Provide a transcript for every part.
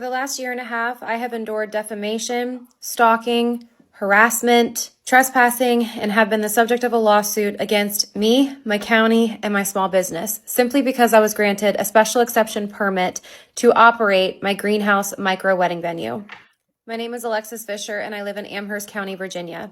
the last year and a half, I have endured defamation, stalking, harassment, trespassing, and have been the subject of a lawsuit against me, my county, and my small business, simply because I was granted a special exception permit to operate my greenhouse micro wedding venue. My name is Alexis Fisher, and I live in Amherst County, Virginia.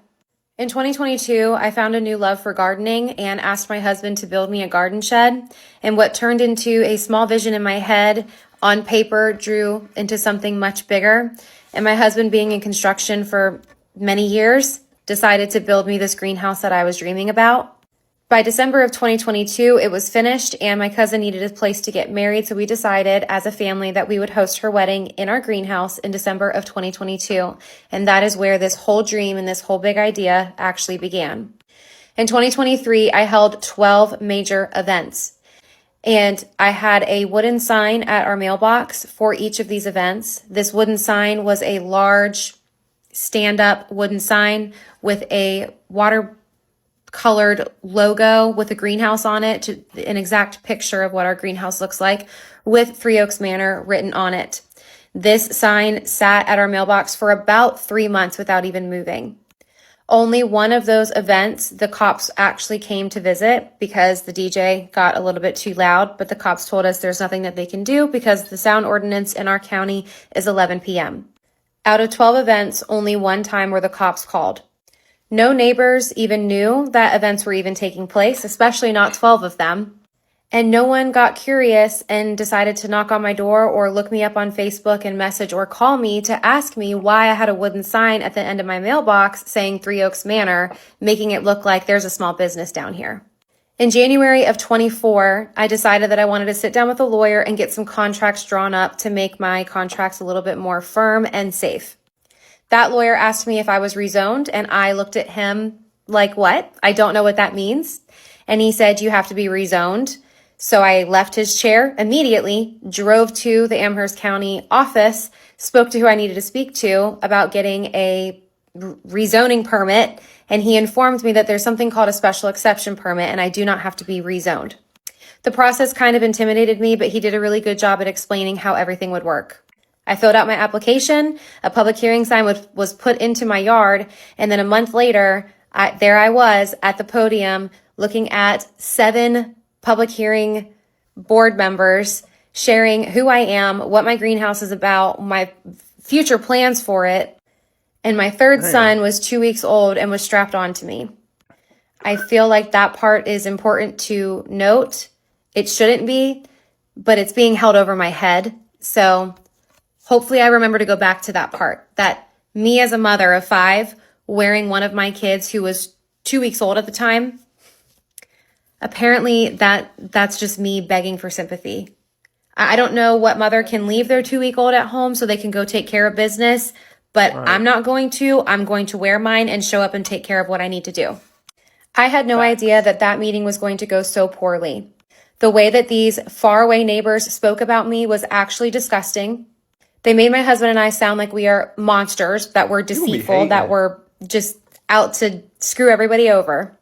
In 2022, I found a new love for gardening and asked my husband to build me a garden shed. And what turned into a small vision in my head on paper drew into something much bigger. And my husband, being in construction for many years, decided to build me this greenhouse that I was dreaming about. By December of 2022, it was finished and my cousin needed a place to get married. So we decided as a family that we would host her wedding in our greenhouse in December of 2022. And that is where this whole dream and this whole big idea actually began. In 2023, I held 12 major events. And I had a wooden sign at our mailbox for each of these events. This wooden sign was a large stand-up wooden sign with a watercolored logo with a greenhouse on it, an exact picture of what our greenhouse looks like, with Three Oaks Manor written on it. This sign sat at our mailbox for about 3 months without even moving. Only one of those events, the cops actually came to visit because the DJ got a little bit too loud, but the cops told us there's nothing that they can do because the sound ordinance in our county is 11 p.m. Out of 12 events, only one time were the cops called. No neighbors even knew that events were even taking place, especially not 12 of them. And no one got curious and decided to knock on my door or look me up on Facebook and message or call me to ask me why I had a wooden sign at the end of my mailbox saying Three Oaks Manor, making it look like there's a small business down here. In January of 24, I decided that I wanted to sit down with a lawyer and get some contracts drawn up to make my contracts a little bit more firm and safe. That lawyer asked me if I was rezoned, and I looked at him like, what? I don't know what that means. And he said, you have to be rezoned. So I left his chair immediately, drove to the Amherst County office, spoke to who I needed to speak to about getting a rezoning permit, and he informed me that there's something called a special exception permit, and I do not have to be rezoned. The process kind of intimidated me, but he did a really good job at explaining how everything would work. I filled out my application, a public hearing sign was put into my yard, and then a month later, there I was at the podium looking at 7 public hearing board members sharing who I am, what my greenhouse is about, my future plans for it. And my third son was 2 weeks old and was strapped onto me. I feel like that part is important to note. It shouldn't be, but it's being held over my head. So hopefully I remember to go back to that part, that me as a mother of 5 wearing one of my kids who was 2 weeks old at the time, apparently that's just me begging for sympathy. I don't know what mother can leave their 2-week-old at home so they can go take care of business, but right. I'm not going to. I'm going to wear mine and show up and take care of what I need to do. I had no idea that meeting was going to go so poorly. The way that these faraway neighbors spoke about me was actually disgusting. They made my husband and I sound like we are monsters, that we're deceitful, that we're just out to screw everybody over.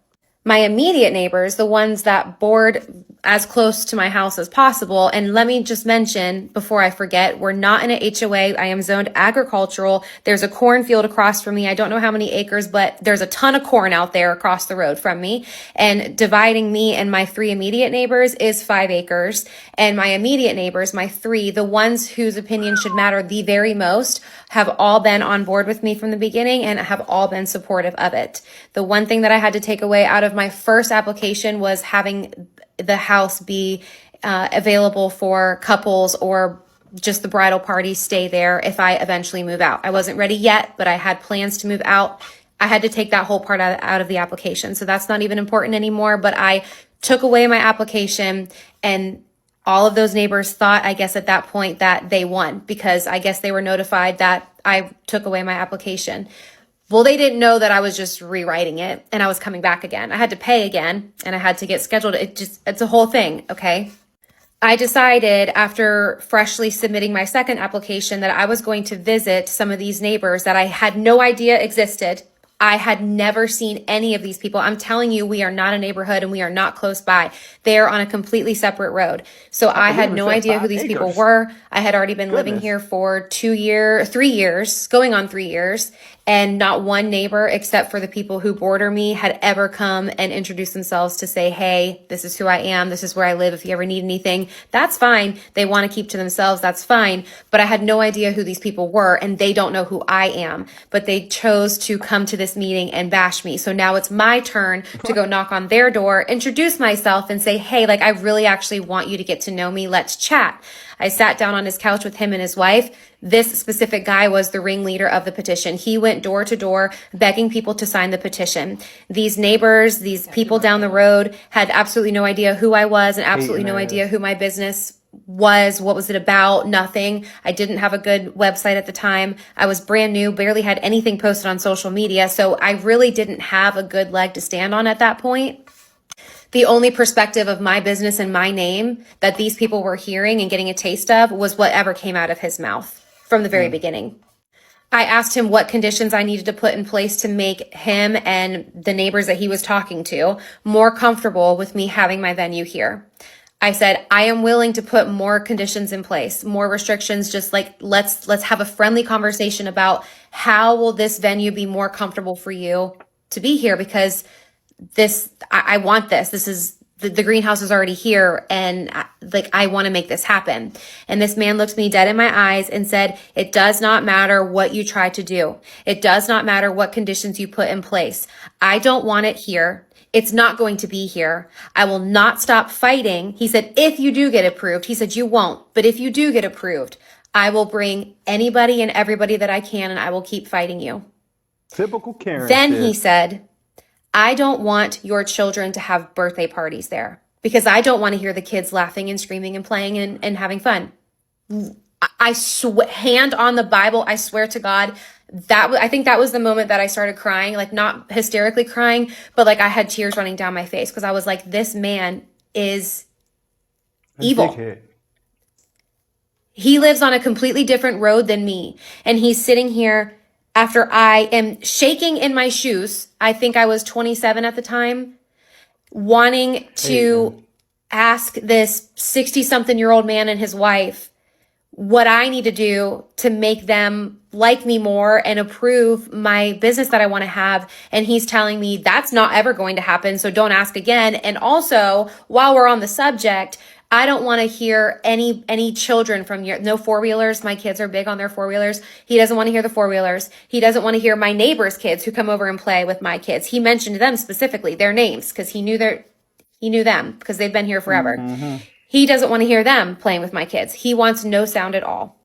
My immediate neighbors, the ones that board as close to my house as possible. And let me just mention before I forget, we're not in an HOA. I am zoned agricultural. There's a cornfield across from me. I don't know how many acres, but there's a ton of corn out there across the road from me. And dividing me and my 3 immediate neighbors is 5 acres. And my immediate neighbors, my 3, the ones whose opinion should matter the very most, have all been on board with me from the beginning and have all been supportive of it. The one thing that I had to take away out of my first application was having the house be available for couples or just the bridal party stay there if I eventually move out. I wasn't ready yet, but I had plans to move out. I had to take that whole part out of the application. So that's not even important anymore, but I took away my application, and all of those neighbors thought, I guess at that point, that they won because I guess they were notified that I took away my application. Well, they didn't know that I was just rewriting it and I was coming back again. I had to pay again and I had to get scheduled. It's a whole thing, okay? I decided after freshly submitting my second application that I was going to visit some of these neighbors that I had no idea existed I had never seen any of these people. I'm telling you, we are not a neighborhood and we are not close by. They are on a completely separate road. So I had no idea who these people were. I had already been living here for 3 years, going on 3 years. And not one neighbor, except for the people who border me, had ever come and introduced themselves to say, hey, this is who I am. This is where I live. If you ever need anything, that's fine. They want to keep to themselves. That's fine. But I had no idea who these people were, and they don't know who I am. But they chose to come to this meeting and bash me. So now it's my turn to go knock on their door, introduce myself, and say, hey, like, I really actually want you to get to know me. Let's chat. I sat down on his couch with him and his wife. This specific guy was the ringleader of the petition. He went door to door begging people to sign the petition. These neighbors, these people down the road had absolutely no idea who I was and absolutely no idea who my business was. What was it about? Nothing. I didn't have a good website at the time. I was brand new, barely had anything posted on social media. So I really didn't have a good leg to stand on at that point. The only perspective of my business and my name that these people were hearing and getting a taste of was whatever came out of his mouth from the very beginning. I asked him what conditions I needed to put in place to make him and the neighbors that he was talking to more comfortable with me having my venue here. I said, I am willing to put more conditions in place, more restrictions, just like let's have a friendly conversation about how will this venue be more comfortable for you to be here, because I want this. This is the greenhouse is already here, and I want to make this happen. And this man looked me dead in my eyes and said, it does not matter what you try to do. It does not matter what conditions you put in place. I don't want it here. It's not going to be here. I will not stop fighting. He said, if you do get approved, he said, you won't, but if you do get approved, I will bring anybody and everybody that I can, and I will keep fighting you. Typical Karen. Then he said, I don't want your children to have birthday parties there, because I don't want to hear the kids laughing and screaming and playing and having fun. Hand on the Bible, I swear to God, I think that was the moment that I started crying, like not hysterically crying, but like I had tears running down my face, because I was like, this man is evil. He lives on a completely different road than me, and he's sitting here after I am shaking in my shoes. I think I was 27 at the time, wanting to ask this 60-something-year-old man and his wife what I need to do to make them like me more and approve my business that I want to have. And he's telling me that's not ever going to happen, so don't ask again. And also, while we're on the subject, I don't want to hear any children from no four-wheelers. My kids are big on their four-wheelers. He doesn't want to hear the four-wheelers. He doesn't want to hear my neighbor's kids who come over and play with my kids. He mentioned them specifically, their names, because he knew them because they've been here forever. Mm-hmm. He doesn't want to hear them playing with my kids. He wants no sound at all.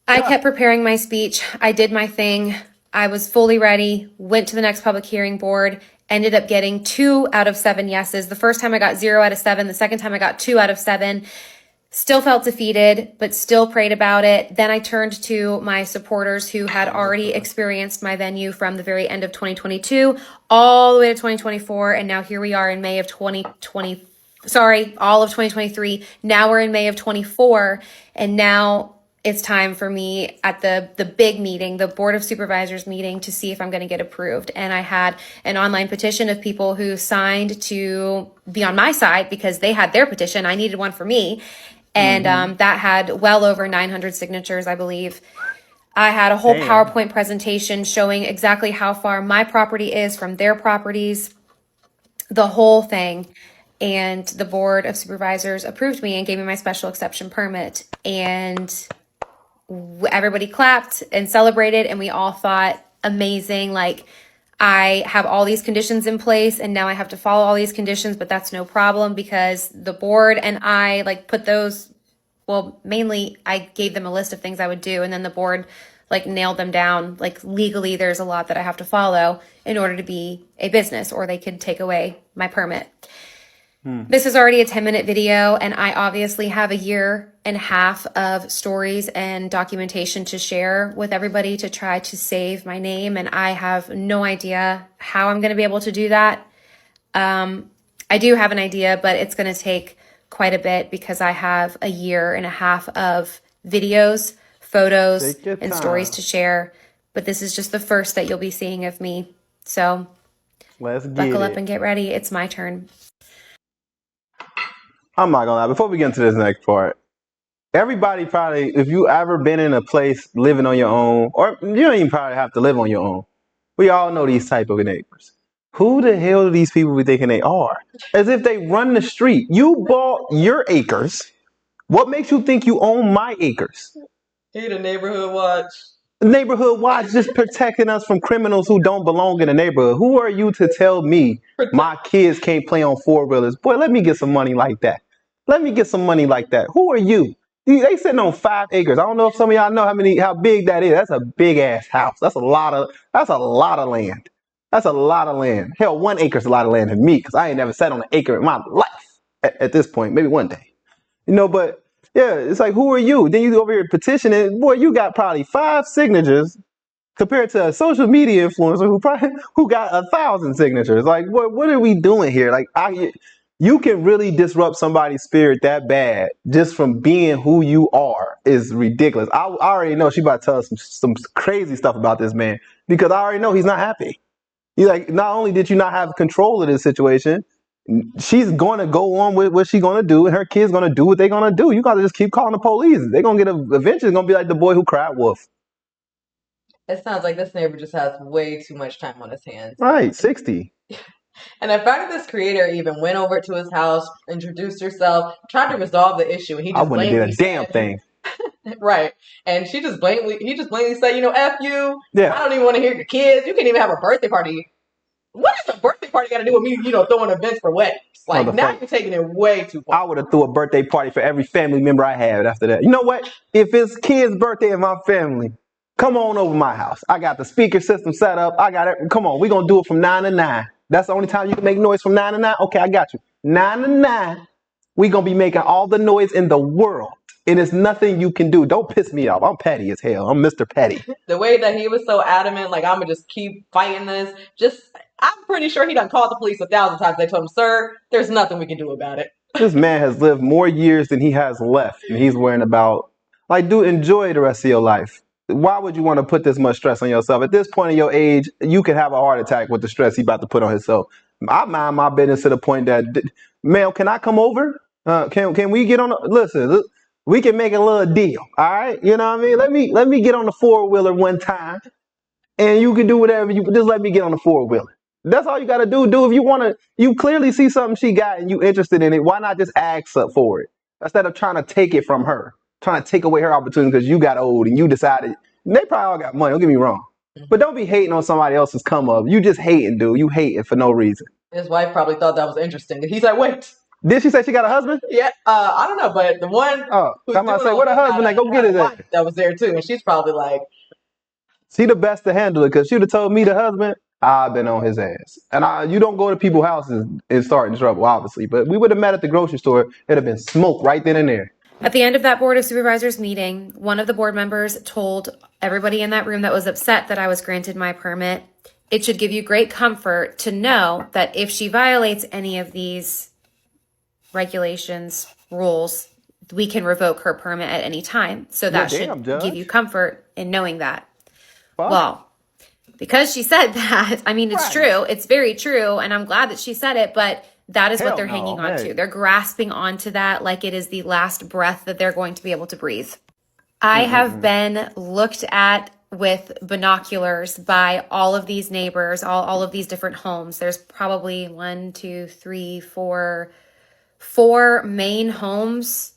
I kept preparing my speech. I did my thing. I was fully ready, went to the next public hearing board, ended up getting 2 out of 7 yeses. The first time I got 0 out of 7. The second time I got 2 out of 7. Still felt defeated, but still prayed about it. Then I turned to my supporters who had already experienced my venue from the very end of 2022 all the way to 2024. And now here we are in May of 2020. All of 2023. Now we're in May of 24. And now it's time for me at the big meeting, the Board of Supervisors meeting, to see if I'm going to get approved. And I had an online petition of people who signed to be on my side because they had their petition. I needed one for me. And that had well over 900 signatures, I believe. I had a whole PowerPoint presentation showing exactly how far my property is from their properties, the whole thing. And the Board of Supervisors approved me and gave me my special exception permit. And everybody clapped and celebrated, and we all thought, amazing. Like, I have all these conditions in place, and now I have to follow all these conditions, but that's no problem because the board and I put those, well, mainly I gave them a list of things I would do, and then the board nailed them down. Legally, there's a lot that I have to follow in order to be a business, or they could take away my permit. This is already a 10-minute video, and I obviously have a year and a half of stories and documentation to share with everybody to try to save my name, and I have no idea how I'm going to be able to do that. I do have an idea, but it's going to take quite a bit because I have a year and a half of videos, photos, and stories to share. But this is just the first that you'll be seeing of me. So Let's get buckle up it. and get ready. It's my turn. I'm not gonna lie. Before we get into this next part, everybody probably, if you ever been in a place living on your own, or you don't even probably have to live on your own, we all know these type of neighbors. Who the hell do these people be thinking they are? As if they run the street. You bought your acres. What makes you think you own my acres? He the neighborhood watch. Neighborhood watch just protecting us from criminals who don't belong in the neighborhood. Who are you to tell me my kids can't play on four-wheelers? Boy, let me get some money like that. Let me get some money like that. Who are you? They sitting on 5 acres. I don't know if some of y'all know how big that is. That's a big ass house. That's a lot of land. That's a lot of land. Hell, 1 acre is a lot of land to me because I ain't never sat on an acre in my life at this point. Maybe one day. But yeah, it's like, who are you? Then you over here petitioning. Boy, you got probably 5 signatures compared to a social media influencer who got 1,000 signatures. Like, what are we doing here? Like, you can really disrupt somebody's spirit that bad just from being who you are is ridiculous. I already know she about to tell us some crazy stuff about this man because I already know he's not happy. He's like, not only did you not have control of this situation, she's going to go on with what she's going to do, and her kids going to do what they're going to do. You got to just keep calling the police. They're going to eventually going to be like the boy who cried wolf. It sounds like this neighbor just has way too much time on his hands. Right, 60. And the fact that this creator even went over to his house, introduced herself, tried to resolve the issue, and he I just wouldn't have blatantly did a damn said, thing. right. And he just blatantly said, F you. Yeah. I don't even want to hear your kids. You can't even have a birthday party. What does a birthday party got to do with me, throwing events for weddings? Like, now you're taking it way too far. I would have threw a birthday party for every family member I had after that. You know what? If it's kid's birthday in my family, come on over my house. I got the speaker system set up. I got it. Come on, we're going to do it from 9 to 9. That's the only time you can make noise from 9 to 9? Okay, I got you. 9 to 9, we're going to be making all the noise in the world. And it's nothing you can do. Don't piss me off. I'm petty as hell. I'm Mr. Petty. The way that he was so adamant, like, I'm going to just keep fighting this, I'm pretty sure he done called the police 1,000 times. They told him, sir, there's nothing we can do about it. This man has lived more years than he has left. And he's worrying about, like, dude, enjoy the rest of your life. Why would you want to put this much stress on yourself? At this point in your age, you can have a heart attack with the stress he's about to put on himself. I mind my business to the point that, ma'am, can I come over? Can we get on? Listen, we can make a little deal. All right, you know what I mean? Let me get on the 4-wheeler one time, and you can do whatever you just let me get on the 4-wheeler. That's all you got to do. If you want to, you clearly see something she got and you interested in it. Why not just ask up for it instead of trying to take it from her, trying to take away her opportunity because you got old and you decided. And they probably all got money. Don't get me wrong, but don't be hating on somebody else's come up. You just hating, dude. You hating for no reason. His wife probably thought that was interesting. He's like, wait. Did she say she got a husband? Yeah, I don't know, but the one who's I'm about to say, what a husband? Like, go get it. That was there too, and she's probably like, she the best to handle it because she'd have told me the husband, I've been on his ass. And you don't go to people's houses and start in trouble, obviously. But we would have met at the grocery store. It'd have been smoke right then and there. At the end of that Board of Supervisors meeting, one of the board members told everybody in that room that was upset that I was granted my permit, it should give you great comfort to know that if she violates any of these regulations, rules, we can revoke her permit at any time. So that should give you comfort in knowing that. What? Well, because she said that, I mean, it's true. It's very true. And I'm glad that she said it, but that is what they're hanging on to. They're grasping onto that like it is the last breath that they're going to be able to breathe. I have been looked at with binoculars by all of these neighbors, all of these different homes. There's probably 4 main homes.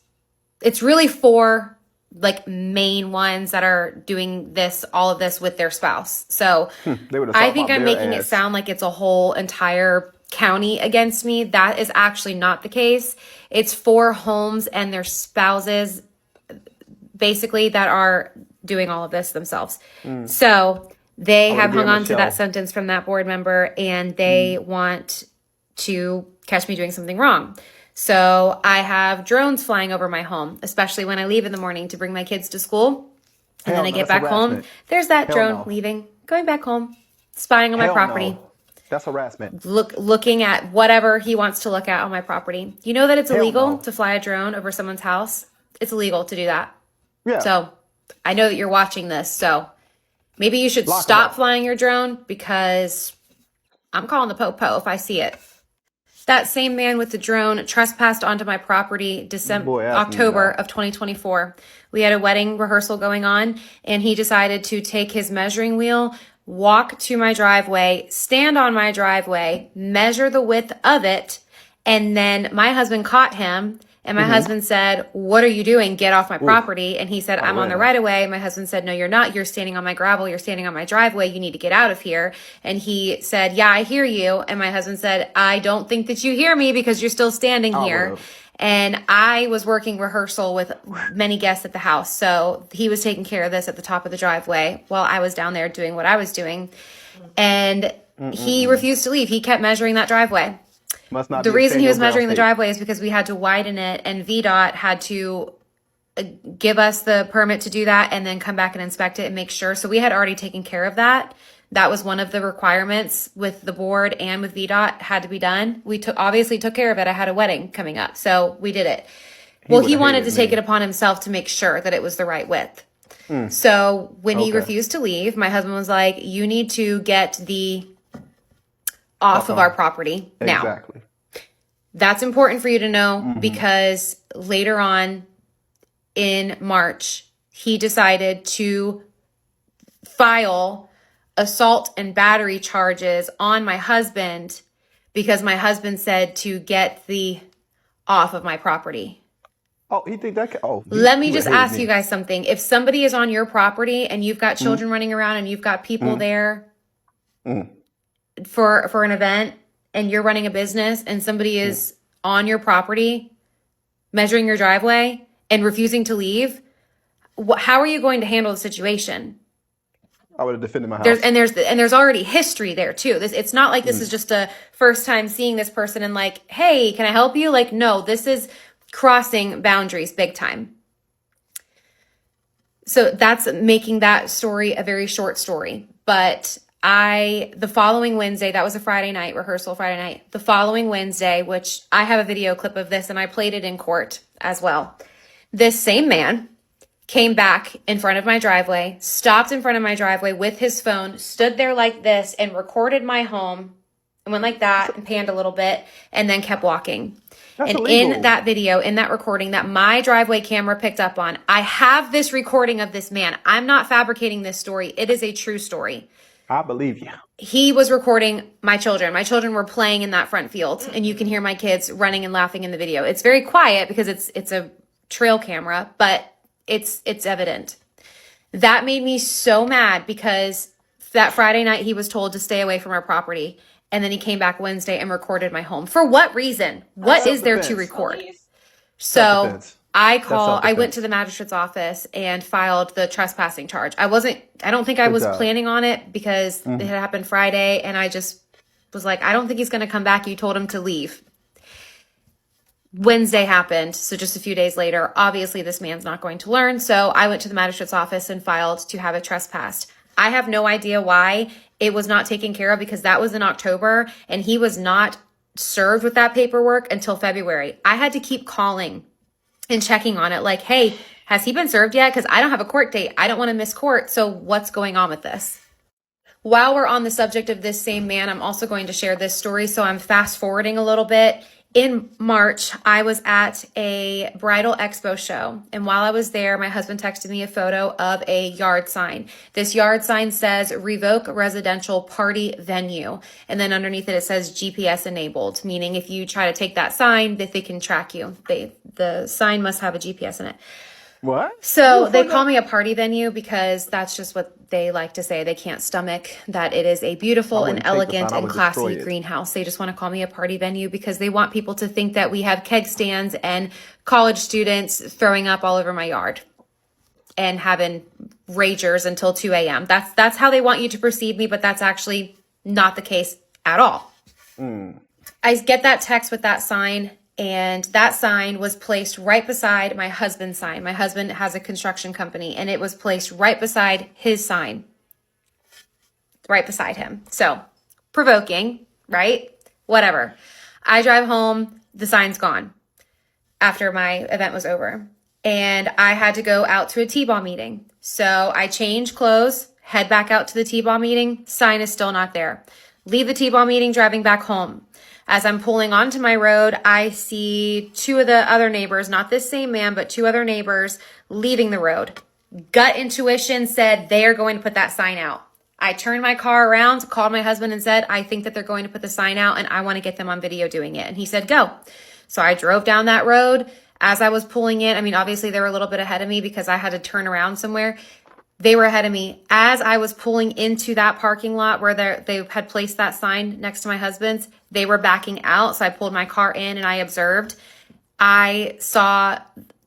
It's really 4 like main ones that are doing all of this with their spouse. So I think I'm making it sound like it's a whole entire county against me. That is actually not the case. It's 4 homes and their spouses basically that are doing all of this themselves. So they have hung on to that sentence from that board member and they want to catch me doing something wrong. So I have drones flying over my home, especially when I leave in the morning to bring my kids to school. And then I get back home. There's that drone leaving, going back home, spying on my property. That's harassment. Looking at whatever he wants to look at on my property. You know that it's illegal to fly a drone over someone's house? It's illegal to do that. Yeah. So I know that you're watching this. So maybe you should stop flying your drone because I'm calling the po-po if I see it. That same man with the drone trespassed onto my property October of 2024. We had a wedding rehearsal going on, and he decided to take his measuring wheel, walk to my driveway, stand on my driveway, measure the width of it, and then my husband caught him. And my husband said, "What are you doing? Get off my property." And he said, "I'm on the right of way." My husband said, "No, you're not. You're standing on my gravel. You're standing on my driveway. You need to get out of here." And he said, "Yeah, I hear you." And my husband said, "I don't think that you hear me because you're still standing here." And I was working rehearsal with many guests at the house. So he was taking care of this at the top of the driveway while I was down there doing what I was doing. And he refused to leave. He kept measuring that driveway. The reason he was measuring the driveway is because we had to widen it, and VDOT had to give us the permit to do that and then come back and inspect it and make sure. So we had already taken care of that. That was one of the requirements with the board and with VDOT had to be done. We obviously took care of it. I had a wedding coming up, so we did it. Well, he wanted to take it upon himself to make sure that it was the right width. So when he refused to leave, my husband was like, "You need to get the off of our property now." Exactly. That's important for you to know because later on in March, he decided to file assault and battery charges on my husband because my husband said to get the off of my property. Oh, he think that? Let me just ask you guys something. If somebody is on your property and you've got children running around and you've got people there for an event and you're running a business and somebody is on your property measuring your driveway and refusing to leave, how are you going to handle the situation? I would have defended my house. There's already history there too. It's not like this is just a first time seeing this person and like, "Hey, can I help you?" Like, no, this is crossing boundaries big time. So that's making that story a very short story. But the following Wednesday, that was a Friday night, rehearsal Friday night. The following Wednesday, which I have a video clip of this and I played it in court as well. This same man came back in front of my driveway, stopped in front of my driveway with his phone, stood there like this and recorded my home and went like that and panned a little bit and then kept walking. That's illegal. In that video, in that recording that my driveway camera picked up on, I have this recording of this man. I'm not fabricating this story. It is a true story. I believe you. He was recording my children. My children were playing in that front field, and you can hear my kids running and laughing in the video. It's very quiet because it's a trail camera, but it's evident. That made me so mad because that Friday night he was told to stay away from our property, and then he came back Wednesday and recorded my home. For what reason? What is there to record? So I went to the magistrate's office and filed the trespassing charge. I don't think I was planning on it because it had happened Friday, and I just was like, I don't think he's going to come back. You told him to leave. Wednesday happened, so just a few days later, obviously this man's not going to learn, so I went to the magistrate's office and filed to have it trespassed. I have no idea why it was not taken care of because that was in October, and he was not served with that paperwork until February. I had to keep calling and checking on it like, "Hey, has he been served yet? Because I don't have a court date. I don't want to miss court, so what's going on with this?" While we're on the subject of this same man, I'm also going to share this story, so I'm fast forwarding a little bit. In March, I was at a bridal expo show, and while I was there, my husband texted me a photo of a yard sign. This yard sign says revoke residential party venue, and then underneath it says GPS enabled, meaning if you try to take that sign, that they can track you. The sign must have a GPS in it. What? So they call me a party venue because that's just what they like to say. They can't stomach that it is a beautiful and elegant and classy greenhouse. They just want to call me a party venue because they want people to think that we have keg stands and college students throwing up all over my yard and having ragers until 2 a.m. That's how they want you to perceive me, but that's actually not the case at all. I get that text with that sign. And that sign was placed right beside my husband's sign. My husband has a construction company, and it was placed right beside his sign. Right beside him. So, provoking, right? Whatever. I drive home, the sign's gone after my event was over. And I had to go out to a T-ball meeting. So, I changed clothes, head back out to the T-ball meeting, sign is still not there. Leave the T-ball meeting, driving back home. As I'm pulling onto my road, I see two of the other neighbors, not this same man, but two other neighbors leaving the road. Gut intuition said they are going to put that sign out. I turned my car around, called my husband and said, I think that they're going to put the sign out and I want to get them on video doing it. And he said, go. So I drove down that road. As I was pulling in, I mean, obviously they were a little bit ahead of me because I had to turn around somewhere. They were ahead of me. As I was pulling into that parking lot where they had placed that sign next to my husband's, they were backing out. So I pulled my car in and I observed. I saw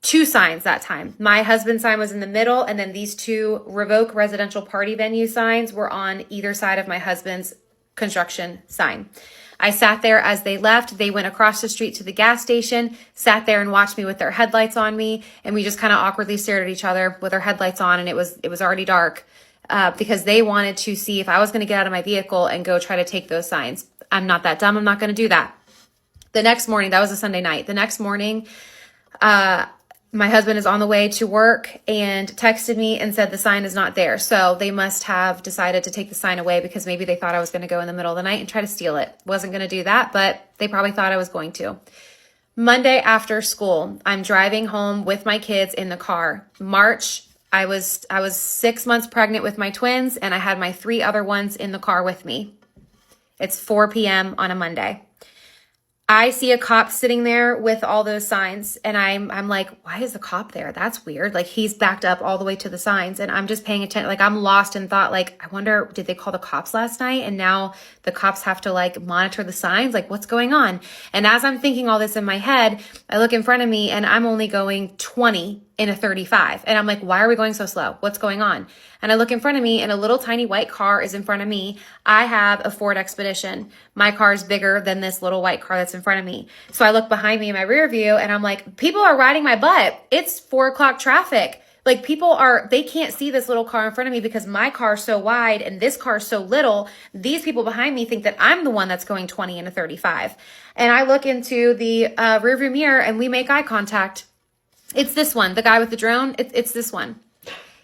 two signs that time. My husband's sign was in the middle, and then these two revoke residential party venue signs were on either side of my husband's construction sign. I sat there as they left. They went across the street to the gas station, sat there and watched me with their headlights on me. And we just kind of awkwardly stared at each other with our headlights on. And it was already dark because they wanted to see if I was going to get out of my vehicle and go try to take those signs. I'm not that dumb. I'm not going to do that. The next morning, that was a Sunday night. The next morning, my husband is on the way to work and texted me and said the sign is not there. So they must have decided to take the sign away because maybe they thought I was going to go in the middle of the night and try to steal it. Wasn't going to do that, but they probably thought I was going to. Monday after school, I'm driving home with my kids in the car. March, I was 6 months pregnant with my twins, and I had my three other ones in the car with me. It's 4 p.m. on a Monday. I see a cop sitting there with all those signs, and I'm like, why is the cop there? That's weird. Like, he's backed up all the way to the signs, and I'm just paying attention. Like, I'm lost in thought. Like, I wonder, did they call the cops last night? And now the cops have to like monitor the signs? Like, what's going on? And as I'm thinking all this in my head, I look in front of me and I'm only going 20 in a 35. And I'm like, why are we going so slow? What's going on? And I look in front of me and a little tiny white car is in front of me. I have a Ford Expedition. My car is bigger than this little white car that's in front of me. So I look behind me in my rear view and I'm like, people are riding my butt. It's 4 o'clock traffic. Like, they can't see this little car in front of me because my car is so wide and this car is so little. These people behind me think that I'm the one that's going 20 in a 35. And I look into the rearview mirror and we make eye contact. It's this one, the guy with the drone. It's this one.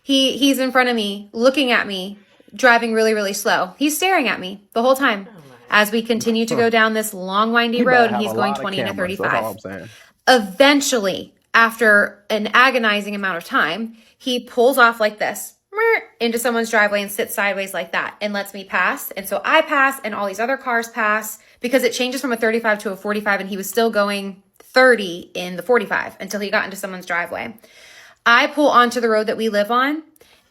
He's in front of me, looking at me, driving really, really slow. He's staring at me the whole time as we continue to go down this long, windy road, and he's going 20 and a 35. Eventually, after an agonizing amount of time, he pulls off like this into someone's driveway and sits sideways like that and lets me pass. And so I pass and all these other cars pass because it changes from a 35 to a 45, and he was still going 30 in the 45 until he got into someone's driveway. I pull onto the road that we live on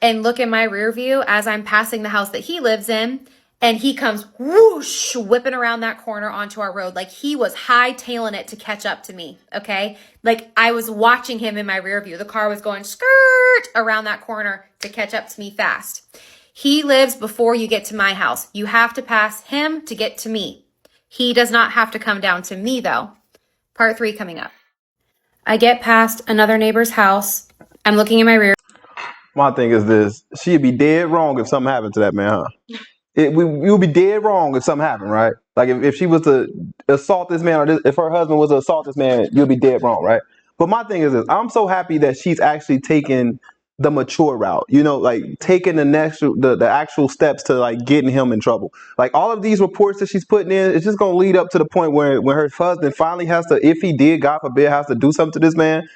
and look in my rear view as I'm passing the house that he lives in, and he comes whoosh, whipping around that corner onto our road. Like, he was hightailing it to catch up to me, okay? Like, I was watching him in my rear view. The car was going skirt around that corner to catch up to me fast. He lives before you get to my house. You have to pass him to get to me. He does not have to come down to me, though. Part 3 coming up. I get past another neighbor's house. I'm looking in my rear. My thing is this: she'd be dead wrong if something happened to that man, huh? You'd be dead wrong if something happened, right? Like, if she was to assault this man, or if her husband was to assault this man, you'd be dead wrong, right? But my thing is this: I'm so happy that she's actually taking the mature route, like taking the actual steps to like getting him in trouble. Like, all of these reports that she's putting in, it's just gonna lead up to the point where when her husband finally has to, if he did, God forbid, has to do something to this man,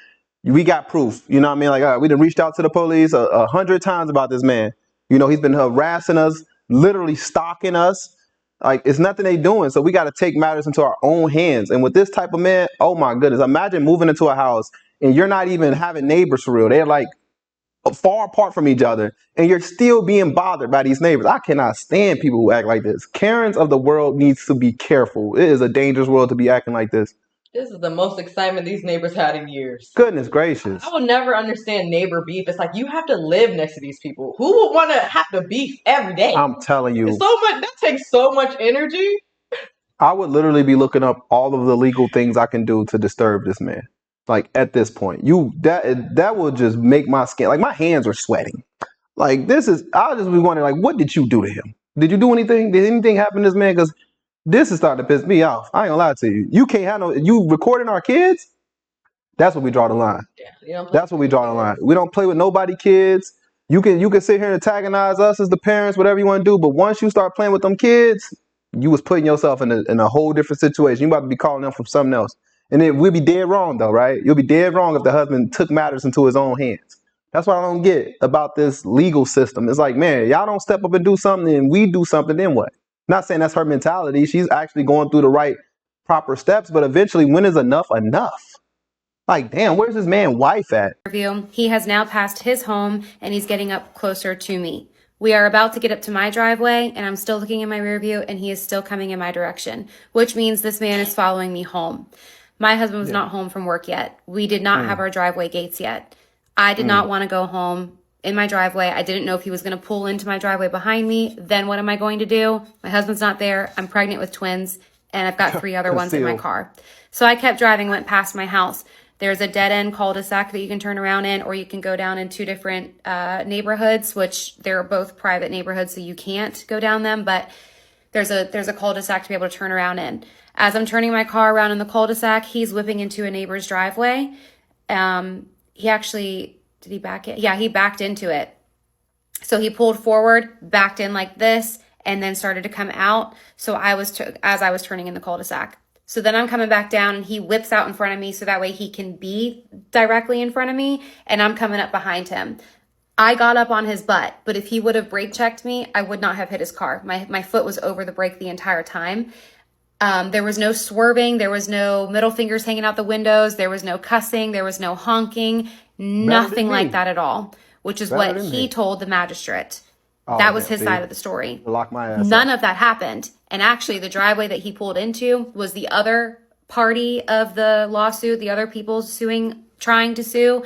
we got proof. You know what I mean? Like, all right, we done reached out to the police 100 times about this man. He's been harassing us, literally stalking us. Like, it's nothing they doing. So we got to take matters into our own hands. And with this type of man, oh my goodness, imagine moving into a house and you're not even having neighbors for real. They're like far apart from each other, and you're still being bothered by these neighbors. I cannot stand people who act like this. Karens of the world needs to be careful. It is a dangerous world to be acting like this. This is the most excitement these neighbors had in years. Goodness gracious. I will never understand neighbor beef. It's like, you have to live next to these people. Who would want to have to beef every day? I'm telling you. It's so much. That takes so much energy. I would literally be looking up all of the legal things I can do to disturb this man. Like, at this point, that will just make my skin, like, my hands are sweating. Like, I'll just be wondering, like, what did you do to him? Did you do anything? Did anything happen to this man? Because this is starting to piss me off. I ain't gonna lie to you. You can't have you recording our kids? That's what we draw the line. Yeah, that's what we draw the line. We don't play with nobody kids. You can sit here and antagonize us as the parents, whatever you want to do. But once you start playing with them kids, You was putting yourself in a whole different situation. You about to be calling them from something else. And then we'll be dead wrong though, right? You'll be dead wrong if the husband took matters into his own hands. That's what I don't get about this legal system. It's like, man, y'all don't step up and do something and we do something, then what? Not saying that's her mentality. She's actually going through the right proper steps, but eventually when is enough enough? Like, damn, where's this man's wife at? He has now passed his home and he's getting up closer to me. We are about to get up to my driveway and I'm still looking in my rear view and he is still coming in my direction, which means this man is following me home. My husband was not home from work yet. We did not have our driveway gates yet. I did not want to go home in my driveway. I didn't know if he was going to pull into my driveway behind me. Then what am I going to do? My husband's not there. I'm pregnant with twins and I've got 3 other ones in my car. So I kept driving, went past my house. There's a dead end cul-de-sac that you can turn around in, or you can go down in 2 different neighborhoods, which they're both private neighborhoods, so you can't go down them. But there's a cul-de-sac to be able to turn around in. As I'm turning my car around in the cul-de-sac, he's whipping into a neighbor's driveway. He actually, did he back it? Yeah, he backed into it. So he pulled forward, backed in like this, and then started to come out. So as I was turning in the cul-de-sac. So then I'm coming back down and he whips out in front of me so that way he can be directly in front of me and I'm coming up behind him. I got up on his butt, but if he would have brake checked me, I would not have hit his car. My foot was over the brake the entire time. There was no swerving. There was no middle fingers hanging out the windows. There was no cussing. There was no honking. Nothing like that at all, which is what he told the magistrate. That was his side of the story. Lock my ass None of that happened. And actually, the driveway that he pulled into was the other party of the lawsuit, the other people trying to sue.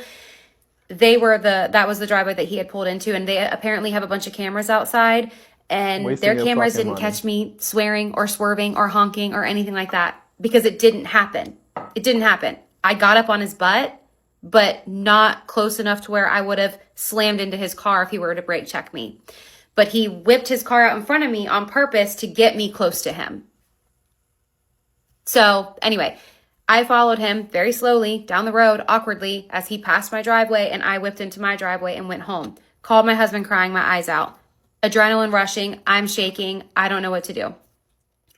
That was the driveway that he had pulled into, and they apparently have a bunch of cameras outside, and their cameras didn't catch me swearing or swerving or honking or anything like that because it didn't happen. It didn't happen. I got up on his butt, but not close enough to where I would have slammed into his car if he were to brake check me. But he whipped his car out in front of me on purpose to get me close to him. So anyway, I followed him very slowly down the road, awkwardly, as he passed my driveway, and I whipped into my driveway and went home. Called my husband crying my eyes out. Adrenaline rushing. I'm shaking. I don't know what to do.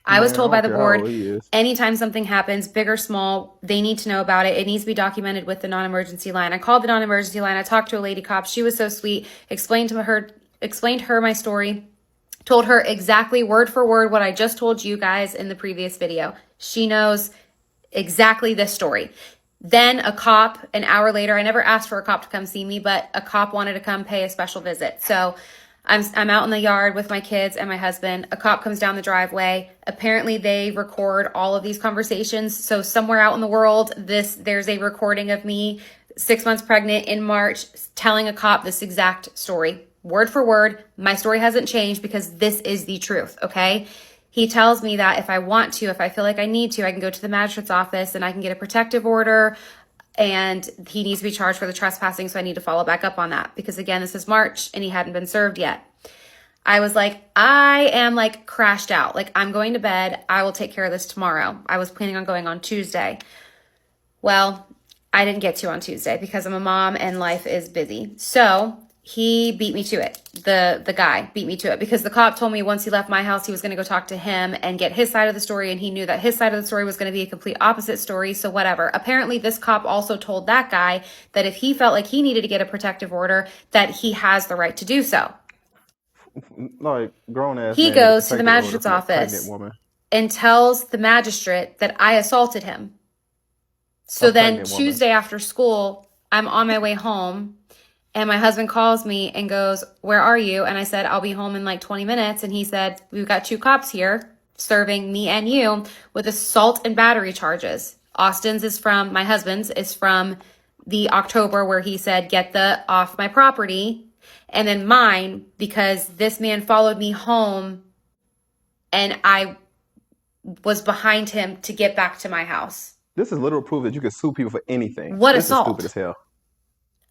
I was told by the board, anytime something happens, big or small, they need to know about it. It needs to be documented with the non-emergency line. I called the non-emergency line. I talked to a lady cop. She was so sweet. Explained her my story. Told her exactly word for word what I just told you guys in the previous video. She knows exactly this story. Then a cop, an hour later, I never asked for a cop to come see me, but a cop wanted to come pay a special visit. So I'm out in the yard with my kids and my husband. A cop comes down the driveway. Apparently they record all of these conversations. So somewhere out in the world, there's a recording of me 6 months pregnant in March telling a cop this exact story. Word for word. My story hasn't changed because this is the truth, okay? He tells me that if I want to, if I feel like I need to, I can go to the magistrate's office and I can get a protective order, and he needs to be charged for the trespassing, so I need to follow back up on that because, again, this is March and he hadn't been served yet. I was like, I am like crashed out. Like, I'm going to bed. I will take care of this tomorrow. I was planning on going on Tuesday. Well, I didn't get to on Tuesday because I'm a mom and life is busy. So he beat me to it. The guy beat me to it because the cop told me once he left my house, he was going to go talk to him and get his side of the story. And he knew that his side of the story was going to be a complete opposite story. So whatever. Apparently this cop also told that guy that if he felt like he needed to get a protective order, that he has the right to do so. Like grown ass. He goes to the magistrate's office and tells the magistrate that I assaulted him. So then Tuesday after school, I'm on my way home. And my husband calls me and goes, "Where are you?" And I said, "I'll be home in like 20 minutes. And he said, "We've got 2 cops here serving me and you with assault and battery charges." My husband's is from the October where he said, "Get the off my property." And then mine, because this man followed me home and I was behind him to get back to my house. This is literal proof that you can sue people for anything. What this assault? Is stupid as hell.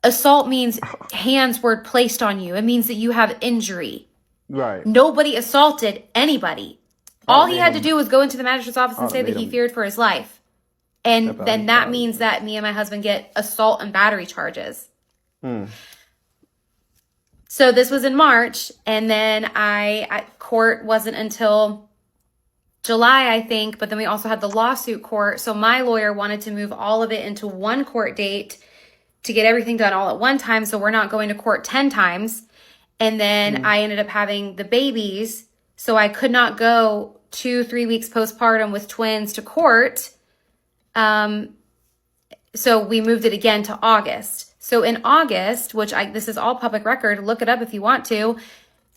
Assault means hands were placed on you. It means that you have injury. Right. Nobody assaulted anybody. All he had to do was go into the magistrate's office and say that he feared for his life. And then that means that me and my husband get assault and battery charges. So this was in March. And then court wasn't until July, I think, but then we also had the lawsuit court. So my lawyer wanted to move all of it into one court date to get everything done all at one time. So we're not going to court 10 times. And then I ended up having the babies. So I could not go 2-3 weeks postpartum with twins to court. So we moved it again to August. So in August, this is all public record, look it up if you want to,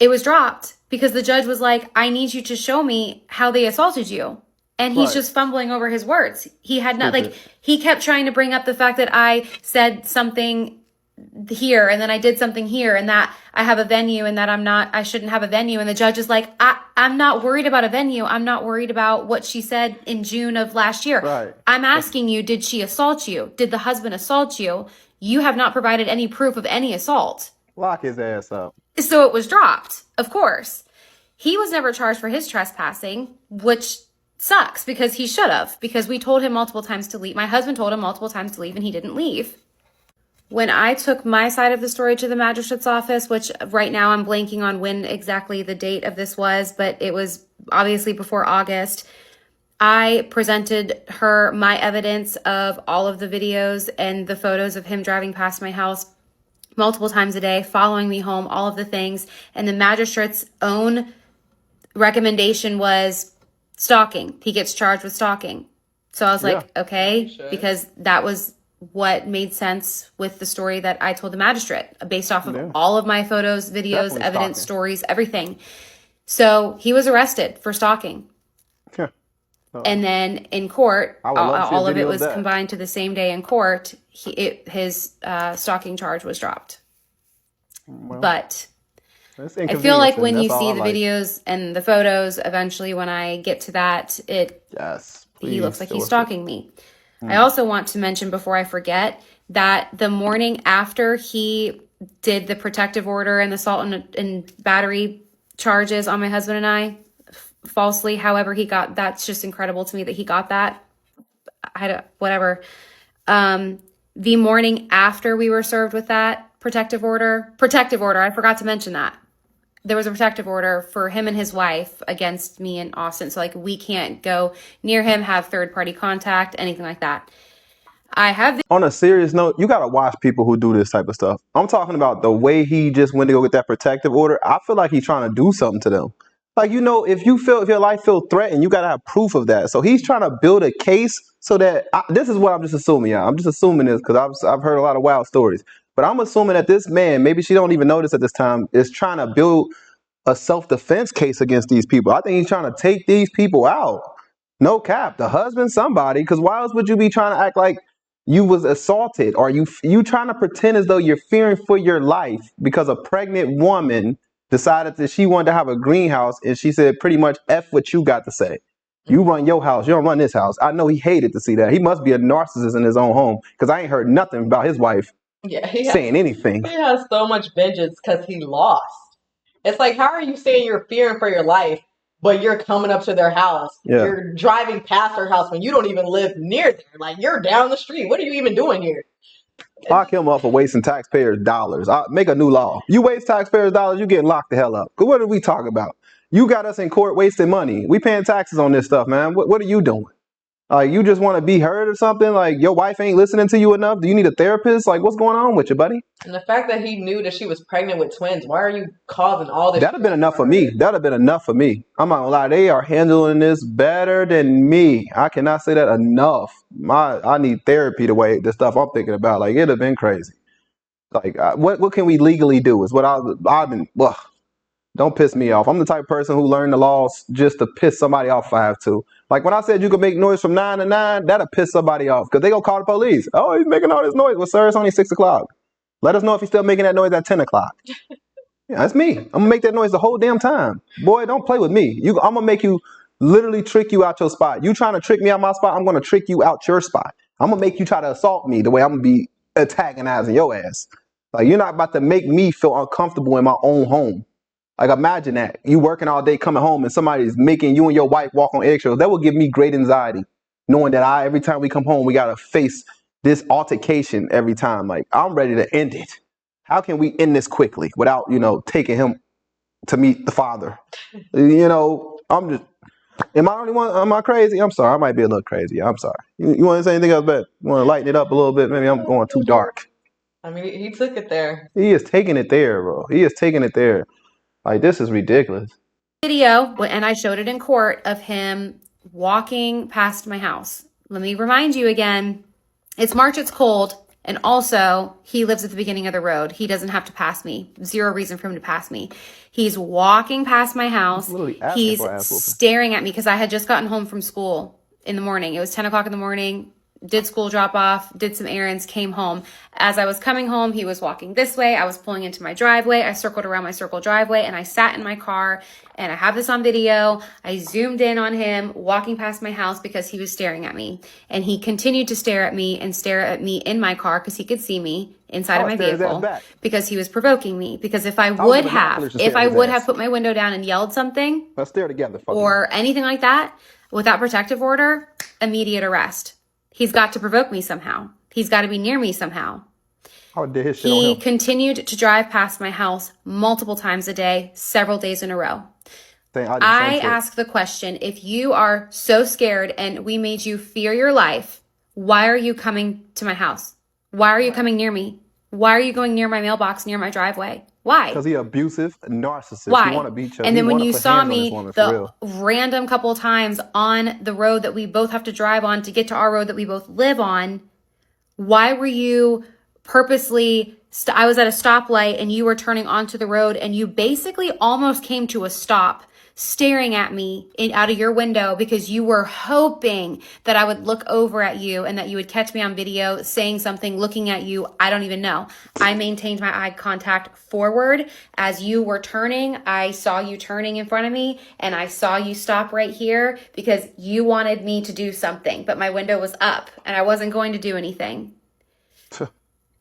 it was dropped because the judge was like, I need you to show me how they assaulted you. And he's just fumbling over his words. He had not, he kept trying to bring up the fact that I said something here and then I did something here and that I have a venue and that I shouldn't have a venue. And the judge is like, I'm not worried about a venue. I'm not worried about what she said in June of last year. Right. I'm asking you, did she assault you? Did the husband assault you? You have not provided any proof of any assault. Lock his ass up. So it was dropped, of course. He was never charged for his trespassing, which sucks because he should have, because we told him multiple times to leave. My husband told him multiple times to leave and he didn't leave. When I took my side of the story to the magistrate's office, which right now I'm blanking on when exactly the date of this was, but it was obviously before August, I presented her my evidence of all of the videos and the photos of him driving past my house multiple times a day, following me home, all of the things. And the magistrate's own recommendation was stalking. He gets charged with stalking. So I was like, okay, because that was what made sense with the story that I told the magistrate based off of all of my photos, videos, Definitely evidence, stalking. stories, everything. So he was arrested for stalking. Yeah. And then in court, I would love to see a all of it video of was that. combined to the same day in court. His stalking charge was dropped. But That's I feel like when you inconveniencing. That's see all the I like. videos and the photos, eventually when I get to that, Yes, he looks like please he's show us stalking me. I also want to mention before I forget that the morning after he did the protective order and the assault and battery charges on my husband and I, falsely, however he got, that's just incredible to me that he got that. Whatever. The morning after we were served with that protective order, I forgot to mention that. There was a protective order for him and his wife against me and Austin. So like we can't go near him, have third party contact, anything like that. I have On a serious note, you gotta watch people who do this type of stuff. I'm talking about the way he just went to go get that protective order. I feel like he's trying to do something to them. Like, if your life feels threatened, you gotta have proof of that. So he's trying to build a case so that this is what I'm just assuming, y'all. I'm just assuming this because I've heard a lot of wild stories. But I'm assuming that this man, maybe she don't even know this at this time, is trying to build a self-defense case against these people. I think he's trying to take these people out. No cap, the husband, somebody, because why else would you be trying to act like you was assaulted? Or you trying to pretend as though you're fearing for your life because a pregnant woman decided that she wanted to have a greenhouse and she said pretty much F what you got to say. You run your house, you don't run this house. I know he hated to see that. He must be a narcissist in his own home because I ain't heard nothing about his wife saying anything. He has so much vengeance because he lost. It's like, how are you saying you're fearing for your life, but you're coming up to their house? Yeah. You're driving past their house when you don't even live near there. Like, you're down the street. What are you even doing here? Lock him up for wasting taxpayers' dollars. Make a new law. You waste taxpayers' dollars, you getting locked the hell up. Because what are we talking about? You got us in court wasting money. We paying taxes on this stuff, man. What are you doing? You just want to be heard or something? Like, your wife ain't listening to you enough? Do you need a therapist? Like, what's going on with you, buddy? And the fact that he knew that she was pregnant with twins, why are you causing all this? That'd have been enough for me. That'd have been enough for me. I'm not gonna lie. They are handling this better than me. I cannot say that enough. I need therapy the way the stuff I'm thinking about. Like, it'd have been crazy. Like, what can we legally do is what I've been. Ugh. Don't piss me off. I'm the type of person who learned the laws just to piss somebody off if I have to. Like when I said you could make noise from 9 to 9, that'll piss somebody off because they gonna call the police. Oh, he's making all this noise. Well, sir, it's only 6 o'clock. Let us know if he's still making that noise at 10 o'clock. Yeah, that's me. I'm gonna make that noise the whole damn time. Boy, don't play with me. I'm gonna make you literally trick you out your spot. You trying to trick me out my spot, I'm gonna trick you out your spot. I'm gonna make you try to assault me the way I'm gonna be antagonizing your ass. Like, you're not about to make me feel uncomfortable in my own home. Like, imagine that. You working all day, coming home, and somebody's making you and your wife walk on eggshells. That will give me great anxiety, knowing that every time we come home, we got to face this altercation every time. Like, I'm ready to end it. How can we end this quickly without, taking him to meet the father? I'm just, Am I the only one? Am I crazy? I'm sorry. I might be a little crazy. I'm sorry. You want to say anything else, bet? You want to lighten it up a little bit? Maybe I'm going too dark. I mean, he took it there. He is taking it there, bro. He is taking it there. Like, this is ridiculous. Video, and I showed it in court, of him walking past my house. Let me remind you again, it's March, it's cold, and also he lives at the beginning of the road. He doesn't have to pass me. Zero reason for him to pass me. He's walking past my house. He's staring at me because I had just gotten home from school in the morning. It was 10 o'clock in the morning. Did school drop off, did some errands, came home. As I was coming home, he was walking this way. I was pulling into my driveway. I circled around my circle driveway and I sat in my car, and I have this on video. I zoomed in on him walking past my house because he was staring at me, and he continued to stare at me and stare at me in my car because he could see me inside of my vehicle because he was provoking me. Because if I would have put my window down and yelled something, let's stare together, or anything like that, without protective order, immediate arrest. He's got to provoke me somehow. He's got to be near me somehow. He continued to drive past my house multiple times a day, several days in a row. I ask the question, if you are so scared and we made you fear your life, why are you coming to my house? Why are you coming near me? Why are you going near my mailbox, near my driveway? Why? Because he's abusive, narcissist. Why? He want to beat you. And then when you saw me the random couple of times on the road that we both have to drive on to get to our road that we both live on, why were you purposely, I was at a stoplight and you were turning onto the road and you basically almost came to a stop staring at me out of your window because you were hoping that I would look over at you and that you would catch me on video saying something, looking at you. I don't even know. I maintained my eye contact forward as you were turning. I saw you turning in front of me and I saw you stop right here because you wanted me to do something, but my window was up and I wasn't going to do anything.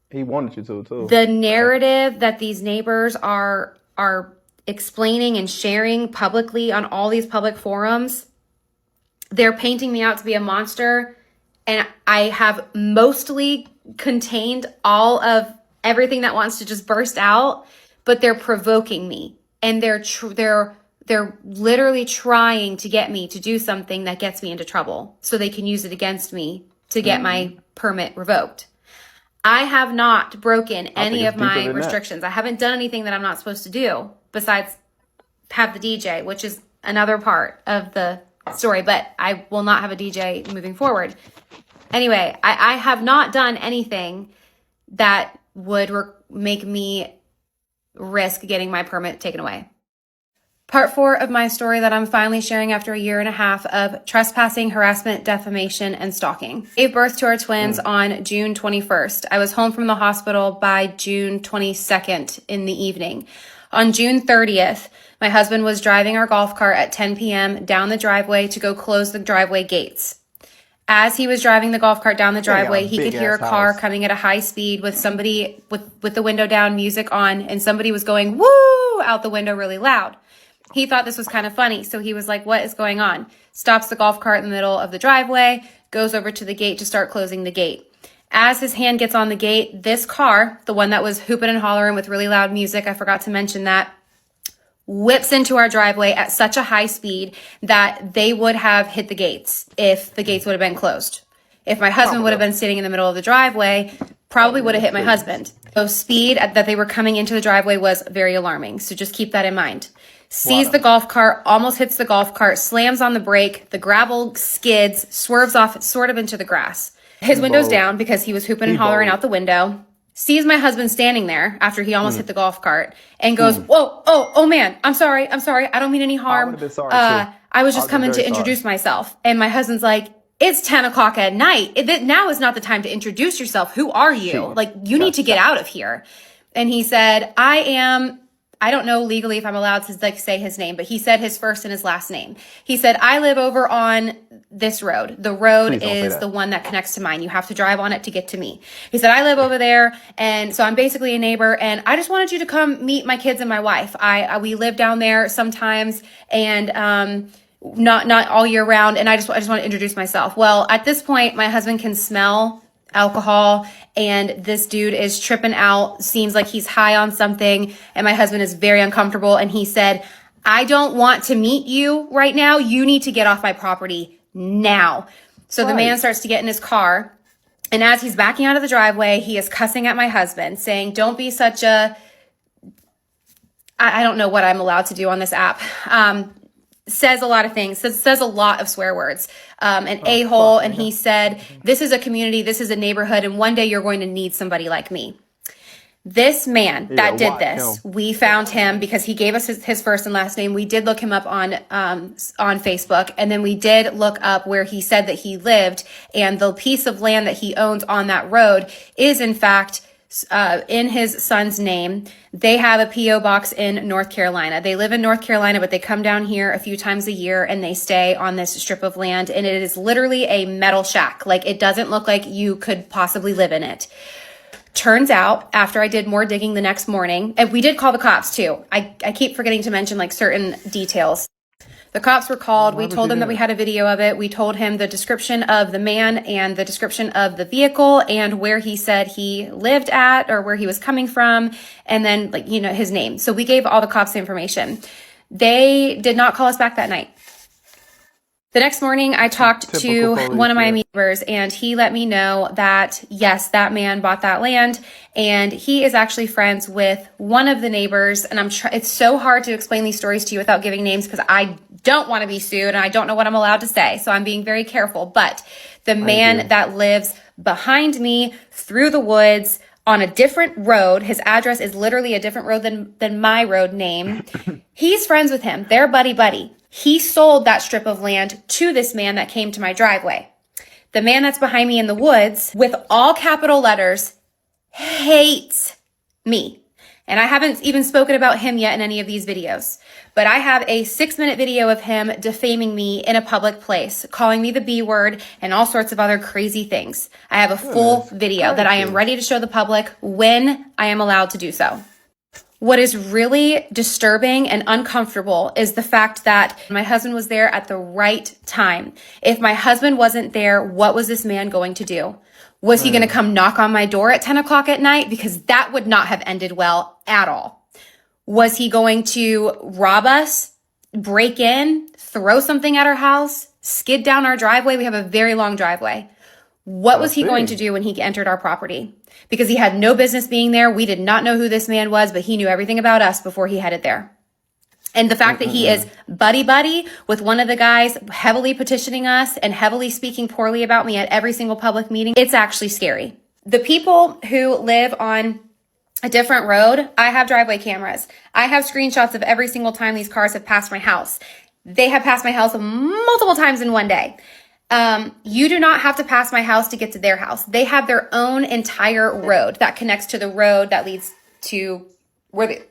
He wanted you to, too. The narrative that these neighbors are explaining and sharing publicly on all these public forums, they're painting me out to be a monster, and I have mostly contained all of everything that wants to just burst out, but they're provoking me, and they're literally trying to get me to do something that gets me into trouble so they can use it against me to get my permit revoked. I have not broken any of my restrictions. I haven't done anything that I'm not supposed to do besides have the DJ, which is another part of the story, but I will not have a DJ moving forward. Anyway, I have not done anything that would make me risk getting my permit taken away. Part 4 of my story that I'm finally sharing after a year and a half of trespassing, harassment, defamation, and stalking. I gave birth to our twins on June 21st. I was home from the hospital by June 22nd in the evening. On June 30th, my husband was driving our golf cart at 10 p.m. down the driveway to go close the driveway gates. As he was driving the golf cart down the driveway, he could hear a car coming at a high speed with somebody with the window down, music on, and somebody was going, woo, out the window really loud. He thought this was kind of funny, so he was like, what is going on? Stops the golf cart in the middle of the driveway, goes over to the gate to start closing the gate. As his hand gets on the gate, this car, the one that was hooping and hollering with really loud music, I forgot to mention that, whips into our driveway at such a high speed that they would have hit the gates if the gates would have been closed. If my husband would have been sitting in the middle of the driveway, probably would have hit my husband. So speed that they were coming into the driveway was very alarming. So just keep that in mind. Sees the golf cart, almost hits the golf cart, slams on the brake, the gravel skids, swerves off sort of into the grass. His window's down because he was hooping and hollering out the window. Sees my husband standing there after he almost hit the golf cart and goes, whoa, oh man, I'm sorry. I don't mean any harm. I was just coming to introduce myself. And my husband's like, it's 10 o'clock at night. Now is not the time to introduce yourself. Who are you? Like, you need to get out of here. And he said, I don't know legally if I'm allowed to say his name, but he said his first and his last name. He said, I live over on this road. The road is the one that connects to mine. You have to drive on it to get to me. He said, I live over there. And so I'm basically a neighbor. And I just wanted you to come meet my kids and my wife. We live down there sometimes and, not all year round. And I just want to introduce myself. Well, at this point, my husband can smell alcohol and this dude is tripping out, seems like he's high on something, and my husband is very uncomfortable, and he said, I don't want to meet you right now. You need to get off my property now. So the man starts to get in his car. And as he's backing out of the driveway, he is cussing at my husband, saying, don't be such a, I don't know what I'm allowed to do on this app. Says a lot of things, says a lot of swear words, an a-hole. And he said, this is a community, this is a neighborhood, and one day you're going to need somebody like me. This man that did this, we found him because he gave us his first and last name. We did look him up on Facebook, and then we did look up where he said that he lived, and the piece of land that he owns on that road is in fact in his son's name. They have a P.O. box in North Carolina. They live in North Carolina, but they come down here a few times a year and they stay on this strip of land, and it is literally a metal shack. Like, it doesn't look like you could possibly live in it. Turns out, after I did more digging the next morning, and we did call the cops too. I keep forgetting to mention like certain details. The cops were called. We told them that we had a video of it. We told him the description of the man and the description of the vehicle and where he said he lived at or where he was coming from, and then like, you know, his name. So we gave all the cops the information. They did not call us back that night. The next morning, I talked to one of my neighbors, and he let me know that, yes, that man bought that land, and he is actually friends with one of the neighbors. And it's so hard to explain these stories to you without giving names because I don't want to be sued and I don't know what I'm allowed to say. So I'm being very careful. But the man that lives behind me through the woods on a different road, his address is literally a different road than my road name. He's friends with him. They're buddy. He sold that strip of land to this man that came to my driveway. The man that's behind me in the woods, with all capital letters, hates me. And I haven't even spoken about him yet in any of these videos. But I have a 6-minute video of him defaming me in a public place, calling me the B word and all sorts of other crazy things. I have a full video that I am ready to show the public when I am allowed to do so. What is really disturbing and uncomfortable is the fact that my husband was there at the right time. If my husband wasn't there, what was this man going to do? Was he going to come knock on my door at 10 o'clock at night? Because that would not have ended well at all. Was he going to rob us, break in, throw something at our house, skid down our driveway? We have a very long driveway. What was he going to do when he entered our property? Because he had no business being there. We did not know who this man was, but he knew everything about us before he headed there. And the fact that he is buddy with one of the guys heavily petitioning us and heavily speaking poorly about me at every single public meeting, it's actually scary. The people who live on a different road, I have driveway cameras. I have screenshots of every single time these cars have passed my house. They have passed my house multiple times in one day. You do not have to pass my house to get to their house. They have their own entire road that connects to the road that leads to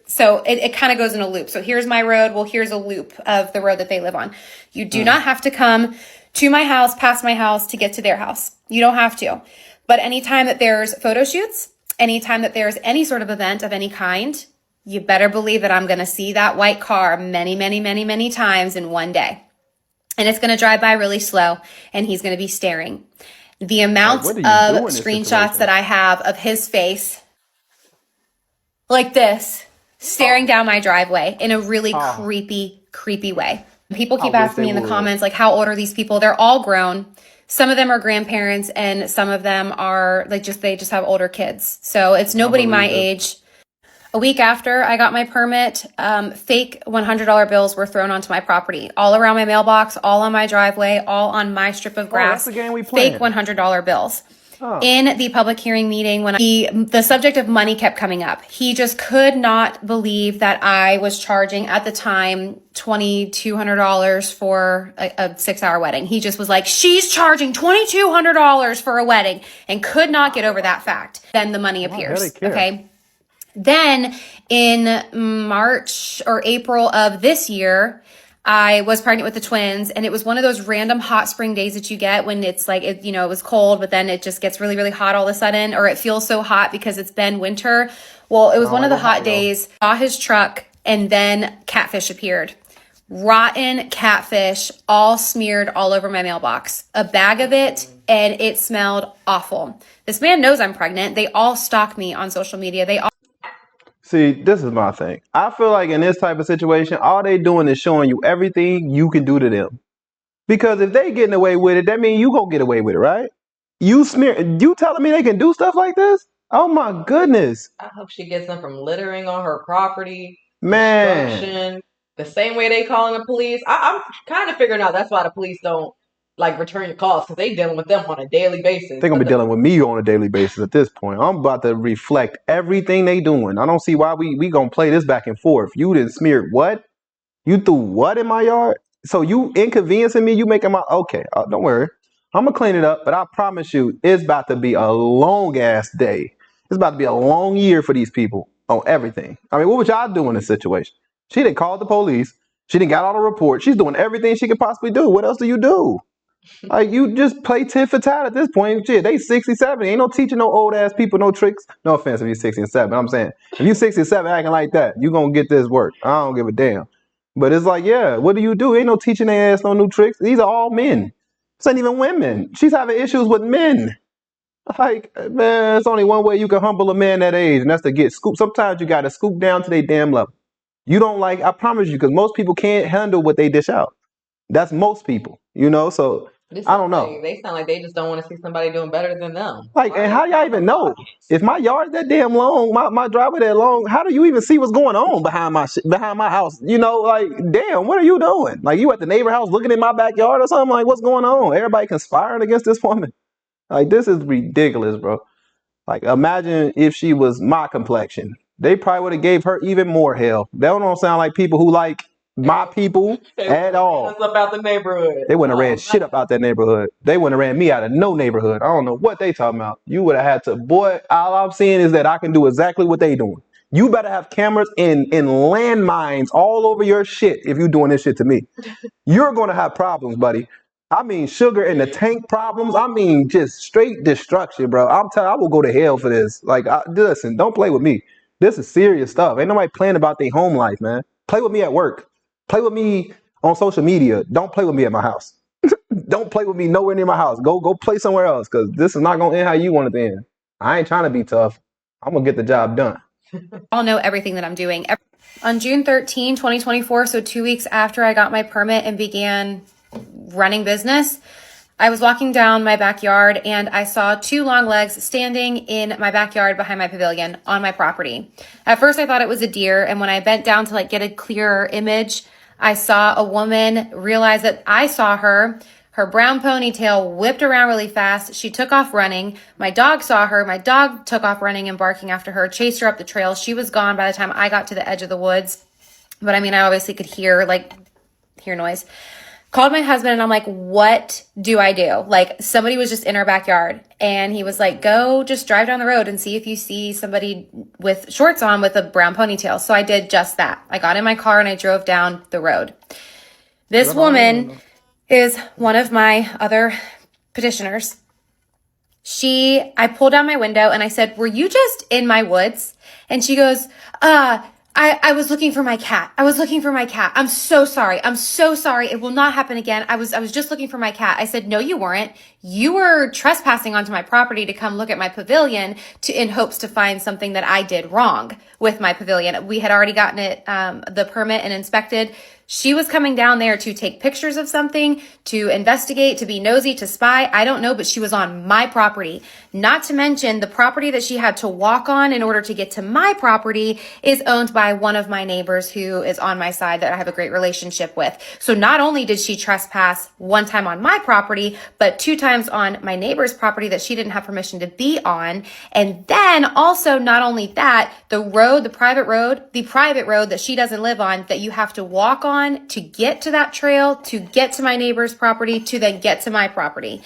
so it kind of goes in a loop. So here's my road. Well, here's a loop of the road that they live on. You do not have to come to my house, past my house to get to their house. You don't have to. But anytime that there's photo shoots, anytime that there's any sort of event of any kind, you better believe that I'm going to see that white car many times in one day. And it's going to drive by really slow, and he's going to be staring. The amount of screenshots that I have of his face like this, staring down my driveway in a really creepy way. People keep asking me in the comments, like, how old are these people? They're all grown. Some of them are grandparents, and some of them are like they just have older kids. So it's nobody my age. A week after I got my permit, fake $100 bills were thrown onto my property, all around my mailbox, all on my driveway, all on my strip of grass. That's the game we playing. Fake $100 bills. In the public hearing meeting, when the subject of money kept coming up, he just could not believe that I was charging at the time $2,200 for a 6-hour wedding. He just was like, she's charging $2,200 for a wedding, and could not get over that fact. Then the money appears. Okay. Then in March or April of this year, I was pregnant with the twins, and it was one of those random hot spring days that you get when it's like, it was cold, but then it just gets really hot all of a sudden, or it feels so hot because it's been winter. Well, it was one of the hot days. Saw his truck, and then catfish appeared. Rotten catfish, all smeared all over my mailbox. A bag of it, and it smelled awful. This man knows I'm pregnant. They all stalk me on social media. See, this is my thing. I feel like in this type of situation, all they doing is showing you everything you can do to them. Because if they getting away with it, that means you gonna get away with it, right? You telling me they can do stuff like this? Oh my goodness, I hope she gets them from littering on her property, man. destruction, the same way they calling the police. I'm kind of figuring out that's why the police don't like return your calls because they dealing with them on a daily basis. They're gonna be dealing with me on a daily basis at this point. I'm about to reflect everything they doing. I don't see why we gonna play this back and forth. You didn't smear what? You threw what in my yard? So you inconveniencing me? You making my okay? Don't worry, I'm gonna clean it up. But I promise you, it's about to be a long ass day. It's about to be a long year for these people on everything. I mean, what would y'all do in this situation? She didn't call the police. She didn't got all the reports. She's doing everything she could possibly do. What else do you do? Like you just play tit for tat at this point. Shit, they 60, 70. Ain't no teaching no old ass people no tricks. No offense if you're 60 and 7. I'm saying if you 67 acting like that, you gonna get this work. I don't give a damn. But it's like, yeah, what do you do? Ain't no teaching their ass no new tricks. These are all men. This ain't even women. She's having issues with men. Like, man, it's only one way you can humble a man that age, and that's to get scooped. Sometimes you gotta scoop down to their damn level. You don't like, I promise you, because most people can't handle what they dish out. That's most people, so I don't know. They sound like they just don't want to see somebody doing better than them. Like, and how y'all even know? If my yard's that damn long, my driveway that long, how do you even see what's going on behind my house? Like, damn, what are you doing? Like, you at the neighbor house looking in my backyard or something? Like, what's going on? Everybody conspiring against this woman. Like, this is ridiculous, bro. Like, imagine if she was my complexion. They probably would have gave her even more hell. They don't sound like people who like my people at all. Up out the neighborhood. They wouldn't have ran shit up out that neighborhood. They wouldn't have ran me out of no neighborhood. I don't know what they talking about. You would have had to, boy, all I'm seeing is that I can do exactly what they doing. You better have cameras in landmines all over your shit if you doing this shit to me. You're going to have problems, buddy. I mean, sugar in the tank problems. I mean, just straight destruction, bro. I'm telling you, I will go to hell for this. Like, listen, don't play with me. This is serious stuff. Ain't nobody playing about their home life, man. Play with me at work. Play with me on social media. Don't play with me at my house. Don't play with me nowhere near my house. Go play somewhere else because this is not going to end how you want it to end. I ain't trying to be tough. I'm going to get the job done. I'll know everything that I'm doing. On June 13, 2024, so 2 weeks after I got my permit and began running business, I was walking down my backyard and I saw two long legs standing in my backyard behind my pavilion on my property. At first I thought it was a deer, and when I bent down to get a clearer image, I saw a woman, realize that I saw her. Her brown ponytail whipped around really fast. She took off running. My dog saw her. My dog took off running and barking after her, chased her up the trail. She was gone by the time I got to the edge of the woods. But I mean, I obviously could hear noise. Called my husband and I'm like, what do I do? Somebody was just in our backyard, and he was like, go just drive down the road and see if you see somebody with shorts on with a brown ponytail. So I did just that. I got in my car and I drove down the road. This woman is one of my other petitioners. I pulled down my window and I said, were you just in my woods? And she goes, I was looking for my cat. I'm so sorry. It will not happen again. I was just looking for my cat. I said, no, you weren't. You were trespassing onto my property to come look at my pavilion in hopes to find something that I did wrong with my pavilion. We had already gotten it, the permit and inspected. She was coming down there to take pictures of something, to investigate, to be nosy, to spy. I don't know, but she was on my property. Not to mention the property that she had to walk on in order to get to my property is owned by one of my neighbors who is on my side that I have a great relationship with. So not only did she trespass one time on my property, but 2 times on my neighbor's property that she didn't have permission to be on. And then also not only that, the private road that she doesn't live on, that you have to walk on to get to that trail, to get to my neighbor's property, to then get to my property.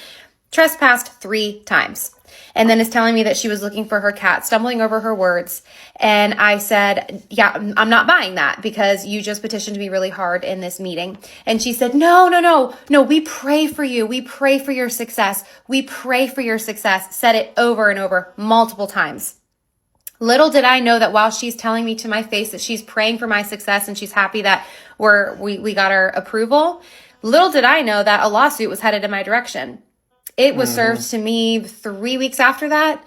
Trespassed 3 times. And then is telling me that she was looking for her cat, stumbling over her words. And I said, yeah, I'm not buying that because you just petitioned me really hard in this meeting. And she said, no, we pray for you. We pray for your success. We pray for your success. Said it over and over multiple times. Little did I know that while she's telling me to my face that she's praying for my success and she's happy that we got our approval, little did I know that a lawsuit was headed in my direction. It was served to me 3 weeks after that.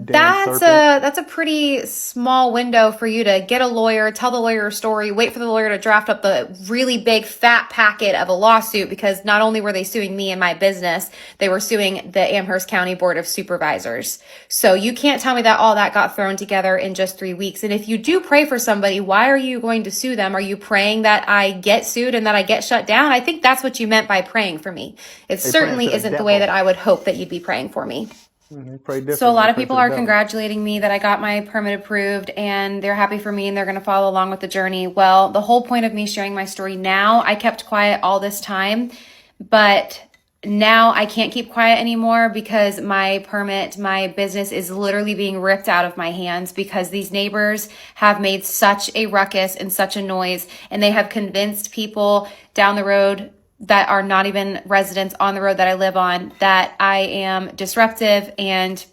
Damn serpent. That's a pretty small window for you to get a lawyer, tell the lawyer a story, wait for the lawyer to draft up the really big fat packet of a lawsuit, because not only were they suing me and my business, they were suing the Amherst County Board of Supervisors. So you can't tell me that all that got thrown together in just 3 weeks. And if you do pray for somebody, why are you going to sue them? Are you praying that I get sued and that I get shut down? I think that's what you meant by praying for me. It certainly isn't the way that I would hope that you'd be praying for me. So a lot of people are congratulating me that I got my permit approved, and they're happy for me and they're going to follow along with the journey. Well, the whole point of me sharing my story now, I kept quiet all this time, but now I can't keep quiet anymore because my permit, my business is literally being ripped out of my hands because these neighbors have made such a ruckus and such a noise, and they have convinced people down the road that are not even residents on the road that I live on that I am disruptive, and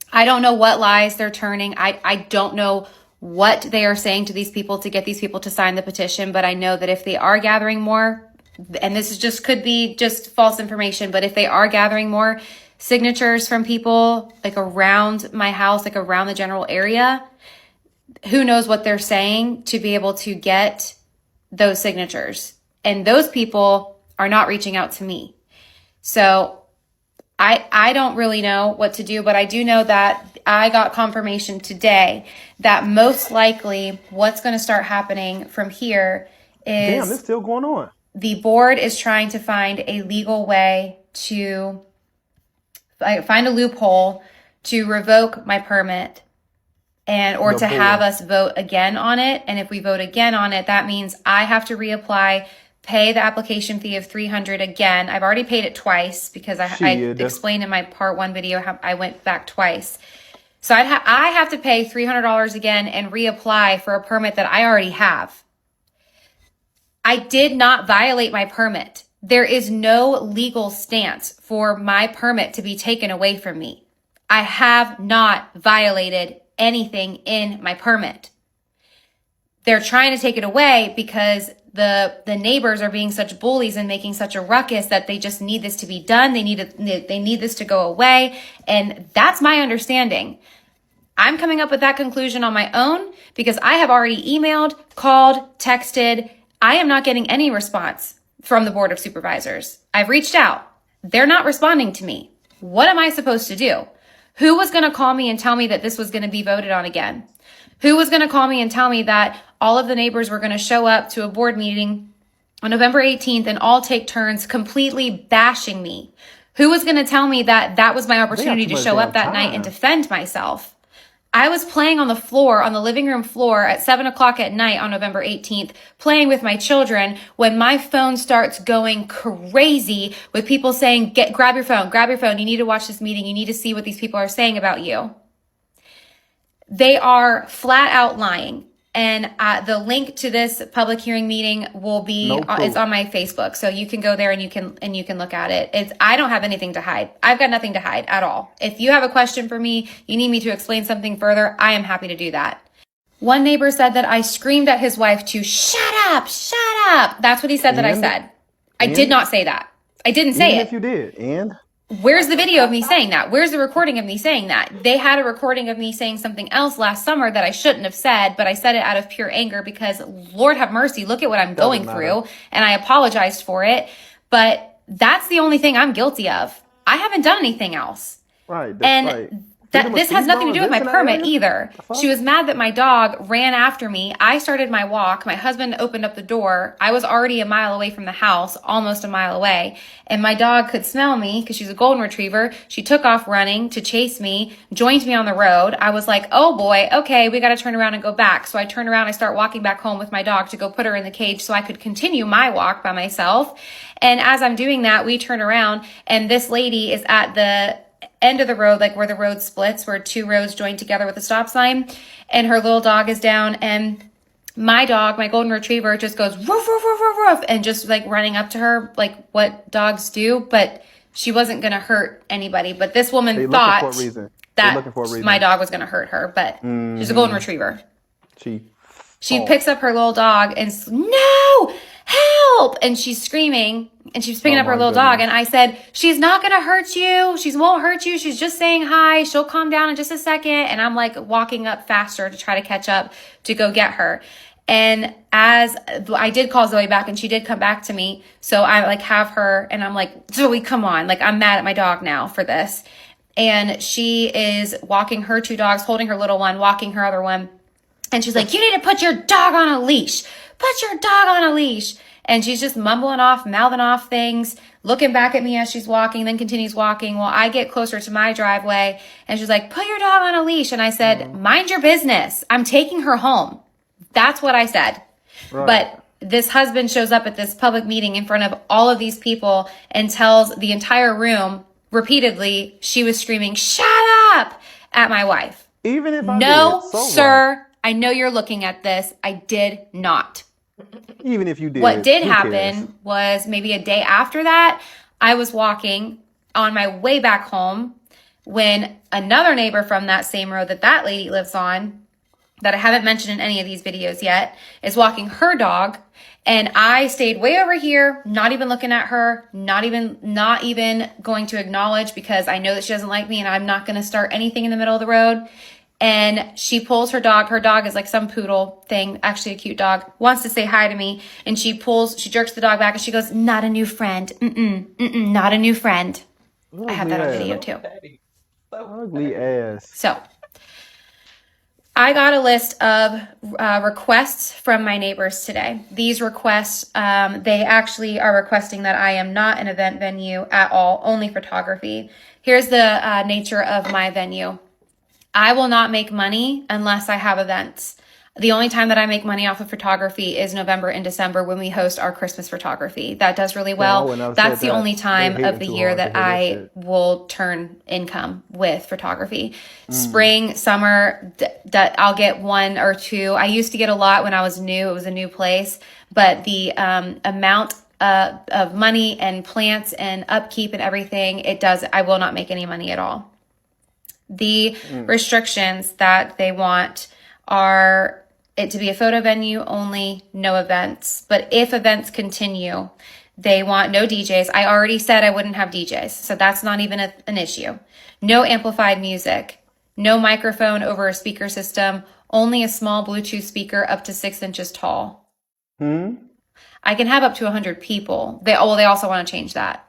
I don't know what lies they're turning. I don't know what they are saying to these people to get these people to sign the petition, but I know that if they are gathering more, and this is just could be just false information, but if they are gathering more signatures from people like around my house, like around the general area, who knows what they're saying to be able to get those signatures. And those people are not reaching out to me. So I don't really know what to do, but I do know that I got confirmation today that most likely what's going to start happening from here is Damn, it's still going on. The board is trying to find a legal way to find a loophole to revoke my permit or to have us vote again on it. And if we vote again on it, that means I have to reapply, pay the application fee of $300 again. I've already paid it twice because I explained in my part 1 video how I went back twice. So I have to pay $300 again and reapply for a permit that I already have. I did not violate my permit. There is no legal stance for my permit to be taken away from me. I have not violated anything in my permit. They're trying to take it away because the neighbors are being such bullies and making such a ruckus that they just need this to be done. They need this to go away. And that's my understanding. I'm coming up with that conclusion on my own because I have already emailed, called, texted. I am not getting any response from the Board of Supervisors. I've reached out. They're not responding to me. What am I supposed to do? Who was going to call me and tell me that this was going to be voted on again? Who was going to call me and tell me that all of the neighbors were going to show up to a board meeting on November 18th and all take turns completely bashing me? Who was going to tell me that that was my opportunity to show up that night and defend myself? I was playing on the floor, on the living room floor at 7 o'clock at night on November 18th, playing with my children when my phone starts going crazy with people saying, grab your phone, you need to watch this meeting, you need to see what these people are saying about you. They are flat out lying. And the link to this public hearing meeting will be it's on my Facebook, so you can go there and you can look at it. I don't have anything to hide. I've got nothing to hide at all. If you have a question for me, you need me to explain something further, I am happy to do that. One neighbor said that I screamed at his wife to shut up. That's what he said that I said. I did not say that. I didn't say it. If you did, and where's the video of me saying that? Where's the recording of me saying that? They had a recording of me saying something else last summer that I shouldn't have said, but I said it out of pure anger because Lord have mercy, look at what I'm going through, and I apologized for it. But that's the only thing I'm guilty of. I haven't done anything else. Right. This has nothing to do with my permit either. She was mad that my dog ran after me. I started my walk. My husband opened up the door. I was already a mile away from the house, almost a mile away. And my dog could smell me because she's a golden retriever. She took off running to chase me, joined me on the road. I was like, oh boy, okay, we got to turn around and go back. So I turn around, I start walking back home with my dog to go put her in the cage so I could continue my walk by myself. And as I'm doing that, we turn around and this lady is at the end of the road, like where the road splits, where 2 roads join together with a stop sign, and her little dog is down, and my dog, my golden retriever, just goes woof, woof, woof, woof, woof, and just like running up to her like what dogs do, but she wasn't going to hurt anybody. But this woman thought that my dog was going to hurt her, but she's a golden retriever. She picks up her little dog and no, help! and she's screaming and she's picking Oh, up her my little dog. goodness. And I said, she's not going to hurt you. She won't hurt you. She's just saying hi. She'll calm down in just a second. And I'm like walking up faster to try to catch up to go get her. And as I did call Zoe back and she did come back to me. So I like have her and I'm like, Zoe, come on. Like I'm mad at my dog now for this. And she is walking her 2 dogs, holding her little one, walking her other one. And she's like, you need to put your dog on a leash. Put your dog on a leash. And she's just mumbling off, mouthing off things, looking back at me as she's walking, then continues walking. Well, I get closer to my driveway and she's like, put your dog on a leash. And I said, mind your business. I'm taking her home. That's what I said. Right. But this husband shows up at this public meeting in front of all of these people and tells the entire room repeatedly she was screaming, shut up, at my wife. Even if I No, did, so what? sir, I know you're looking at this. I did not. Even if you did. What did who happen cares? was maybe a day after that, I was walking on my way back home when another neighbor from that same road that lady lives on, that I haven't mentioned in any of these videos yet, is walking her dog. And I stayed way over here, not even looking at her, not even going to acknowledge because I know that she doesn't like me and I'm not going to start anything in the middle of the road. And she pulls her dog. Her dog is like some poodle thing, actually a cute dog, wants to say hi to me. And she jerks the dog back and she goes, not a new friend. Not a new friend. I have that on video too. Ugly ass. So I got a list of requests from my neighbors today. These requests, they actually are requesting that I am not an event venue at all, only photography. Here's the nature of my venue. I will not make money unless I have events. The only time that I make money off of photography is November and December when we host our Christmas photography. That does really well. That's the only time of the year that I will turn income with photography. Spring, summer, that I'll get 1 or 2. I used to get a lot when I was new. It was a new place. But the amount of money and plants and upkeep and everything, I will not make any money at all. The restrictions that they want are it to be a photo venue only, no events. But if events continue, they want no DJs. I already said I wouldn't have DJs, so that's not even an issue. No amplified music, no microphone over a speaker system, only a small Bluetooth speaker up to 6 inches tall. I can have up to 100 people. They also want to change that.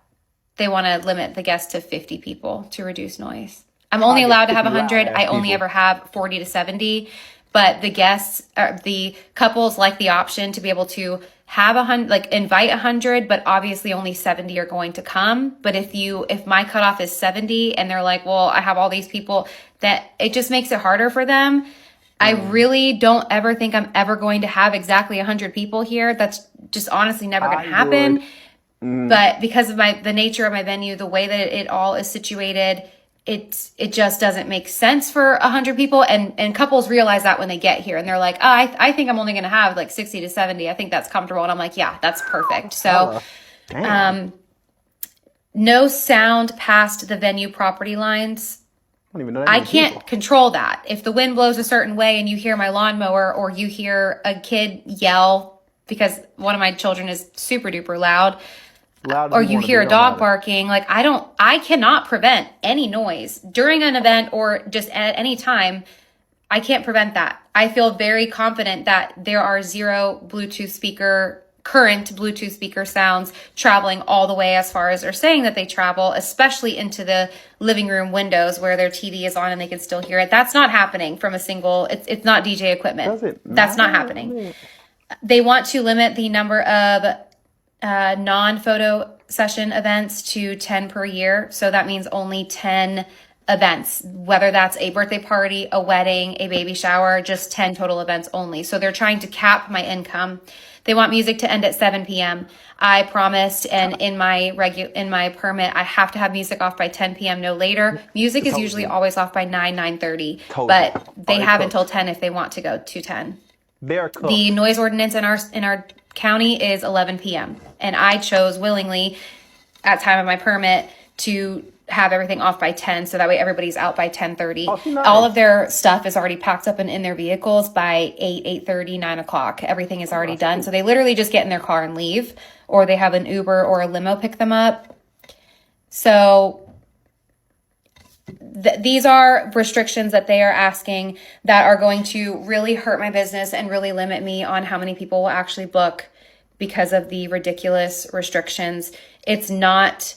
They want to limit the guests to 50 people to reduce noise. I'm only allowed to have 100. I only ever have 40 to 70. But the guests, the couples like the option to be able to have 100, like invite 100, but obviously only 70 are going to come. But if my cutoff is 70 and they're like, well, I have all these people, that it just makes it harder for them. I really don't ever think I'm ever going to have exactly 100 people here. That's just honestly never going to happen. But because of the nature of my venue, the way that it all is situated, it just doesn't make sense for 100 people. And couples realize that when they get here and they're like, oh, I think I'm only going to have like 60 to 70. I think that's comfortable. And I'm like, yeah, that's perfect. So, no sound past the venue property lines. I can't control that. If the wind blows a certain way and you hear my lawnmower or you hear a kid yell because one of my children is super duper loud, or you hear a dog barking, like I cannot prevent any noise during an event or just at any time. I can't prevent that. I feel very confident that there are zero current Bluetooth speaker sounds traveling all the way as far as they're saying that they travel, especially into the living room windows where their TV is on and they can still hear it. That's not happening from a single, it's not DJ equipment. That's not happening. They want to limit the number of non-photo session events to 10 per year. So that means only 10 events, whether that's a birthday party, a wedding, a baby shower, just 10 total events only. So they're trying to cap my income. They want music to end at 7 p.m. I promised, and in my permit, I have to have music off by 10 p.m. no later. Music is usually always off by 9:30, but they have until 10 if they want to go to 10. The noise ordinance in our county is 11 p.m. and I chose willingly at time of my permit to have everything off by 10, so that way everybody's out by 10:30. Oh, nice. All of their stuff is already packed up and in their vehicles by 8:30, 9 o'clock. Everything is already done. So they literally just get in their car and leave, or they have an Uber or a limo pick them up. So these are restrictions that they are asking that are going to really hurt my business and really limit me on how many people will actually book because of the ridiculous restrictions. It's not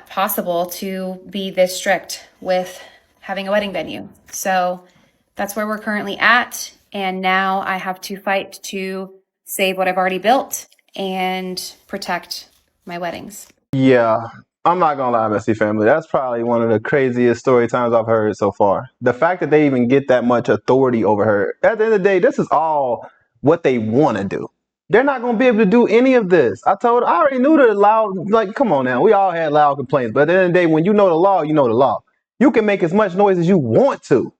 possible to be this strict with having a wedding venue. So that's where we're currently at. And now I have to fight to save what I've already built and protect my weddings. Yeah, I'm not gonna lie, Messy family. That's probably one of the craziest story times I've heard so far. The fact that they even get that much authority over her. At the end of the day, this is all what they want to do. They're not gonna be able to do any of this. I already knew the loud. Like, come on now, we all had loud complaints. But at the end of the day, when you know the law, you know the law. You can make as much noise as you want to.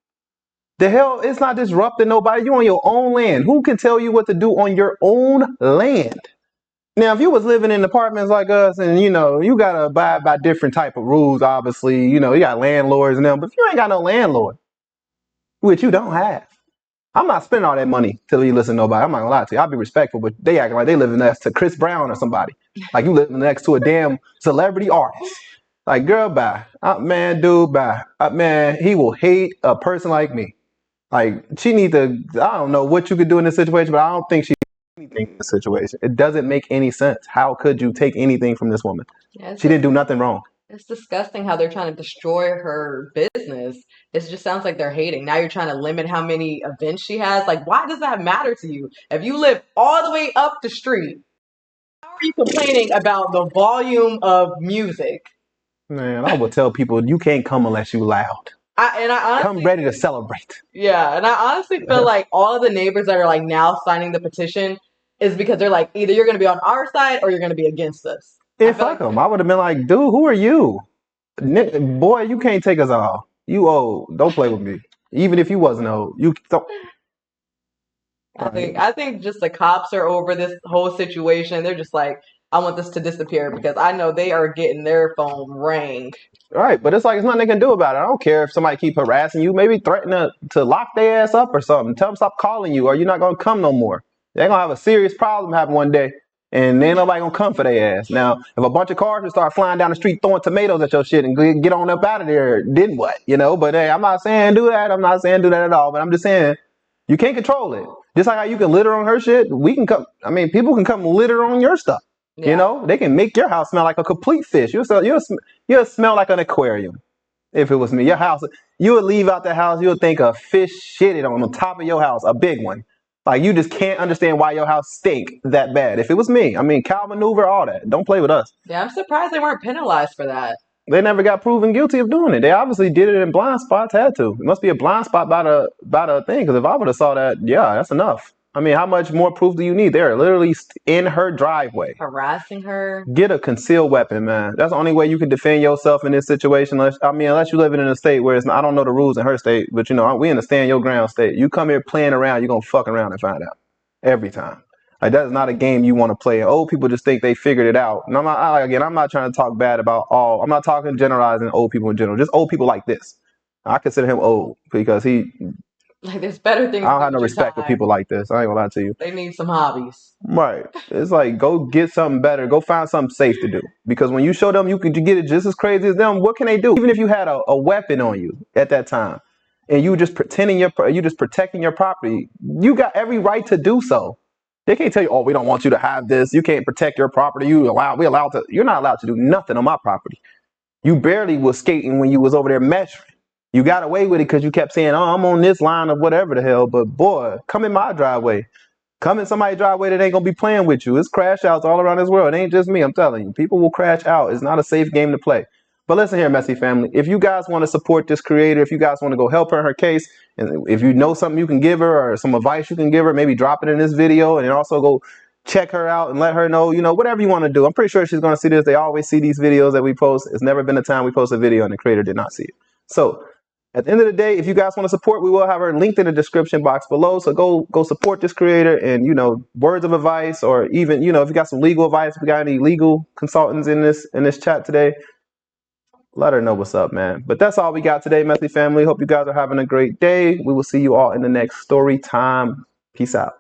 The hell, it's not disrupting nobody. You're on your own land. Who can tell you what to do on your own land? Now, if you was living in apartments like us and, you know, you got to abide by different type of rules, obviously, you know, you got landlords and them, but if you ain't got no landlord, which you don't have, I'm not spending all that money till you listen to nobody. I'm not gonna lie to you. I'll be respectful, but they acting like they living next to Chris Brown or somebody. Like you living next to a damn celebrity artist. Like, girl, bye. Man, dude, bye. Man, he will hate a person like me. Like, she need to, I don't know what you could do in this situation, but I don't think she anything in this situation. It doesn't make any sense. How could you take anything from this woman? She didn't do nothing wrong. It's disgusting how they're trying to destroy her business. It just sounds like they're hating. Now you're trying to limit how many events she has. Like, why does that matter to you? If you live all the way up the street, how are you complaining about the volume of music? Man, I would tell people you can't come unless you loud. I honestly, come ready to celebrate. Yeah, and I honestly feel like all of the neighbors that are like now signing the petition is because they're like, either you're going to be on our side or you're going to be against us. And fuck them. I would have been like, dude, who are you? Boy, you can't take us all. You old. Don't play with me. Even if you wasn't old, you don't. I think just the cops are over this whole situation. They're just like, I want this to disappear because I know they are getting their phone rang. Right, but it's like, there's nothing they can do about it. I don't care if somebody keep harassing you. Maybe threaten to lock their ass up or something. Tell them stop calling you or you're not going to come no more. They're going to have a serious problem happen one day. And ain't nobody going to come for their ass. Now, if a bunch of cars would start flying down the street throwing tomatoes at your shit and get on up out of there, then what? You know, but hey, I'm not saying do that. I'm not saying do that at all. But I'm just saying, you can't control it. Just like how you can litter on her shit, we can come. I mean, people can come litter on your stuff. Yeah. You know, they can make your house smell like a complete fish. You'll smell like an aquarium. If it was me, your house, you would leave out the house, you would think a fish shitted on the top of your house, a big one. Like, you just can't understand why your house stink that bad. If it was me, I mean, cow maneuver, all that. Don't play with us. Yeah, I'm surprised they weren't penalized for that. They never got proven guilty of doing it. They obviously did it in blind spots, had to. It must be a blind spot by the thing, because if I would have saw that, yeah, that's enough. I mean, how much more proof do you need? They're literally in her driveway. Harassing her. Get a concealed weapon, man. That's the only way you can defend yourself in this situation. Unless you live in a state where I don't know the rules in her state, but, you know, we in a stand your ground state. You come here playing around, you're going to fuck around and find out. Every time. Like, that is not a game you want to play. Old people just think they figured it out. And I'm not trying to talk bad about all. I'm not talking generalizing old people in general. Just old people like this. I consider him old because like, there's better things. I don't have no respect for people like this. I ain't gonna lie to you. They need some hobbies. Right. It's like, go get something better. Go find something safe to do. Because when you show them you can get it just as crazy as them, what can they do? Even if you had a weapon on you at that time and you just protecting your property, you got every right to do so. They can't tell you, oh, we don't want you to have this. You can't protect your property. You're not allowed to do nothing on my property. You barely was skating when you was over there measuring. You got away with it because you kept saying, oh, I'm on this line of whatever the hell. But boy, come in my driveway. Come in somebody's driveway that ain't going to be playing with you. It's crash outs all around this world. It ain't just me. I'm telling you. People will crash out. It's not a safe game to play. But listen here, Messy family. If you guys want to support this creator, if you guys want to go help her in her case, and if you know something you can give her or some advice you can give her, maybe drop it in this video and then also go check her out and let her know, you know, whatever you want to do. I'm pretty sure she's going to see this. They always see these videos that we post. It's never been a time we post a video and the creator did not see it. So At the end of the day, if you guys want to support, we will have her linked in the description box below. So go support this creator, and words of advice, or even if you got some legal advice, if we got any legal consultants in this chat today, let her know what's up, man. But that's all we got today, Messy family. Hope you guys are having a great day. We will see you all in the next story time. Peace out.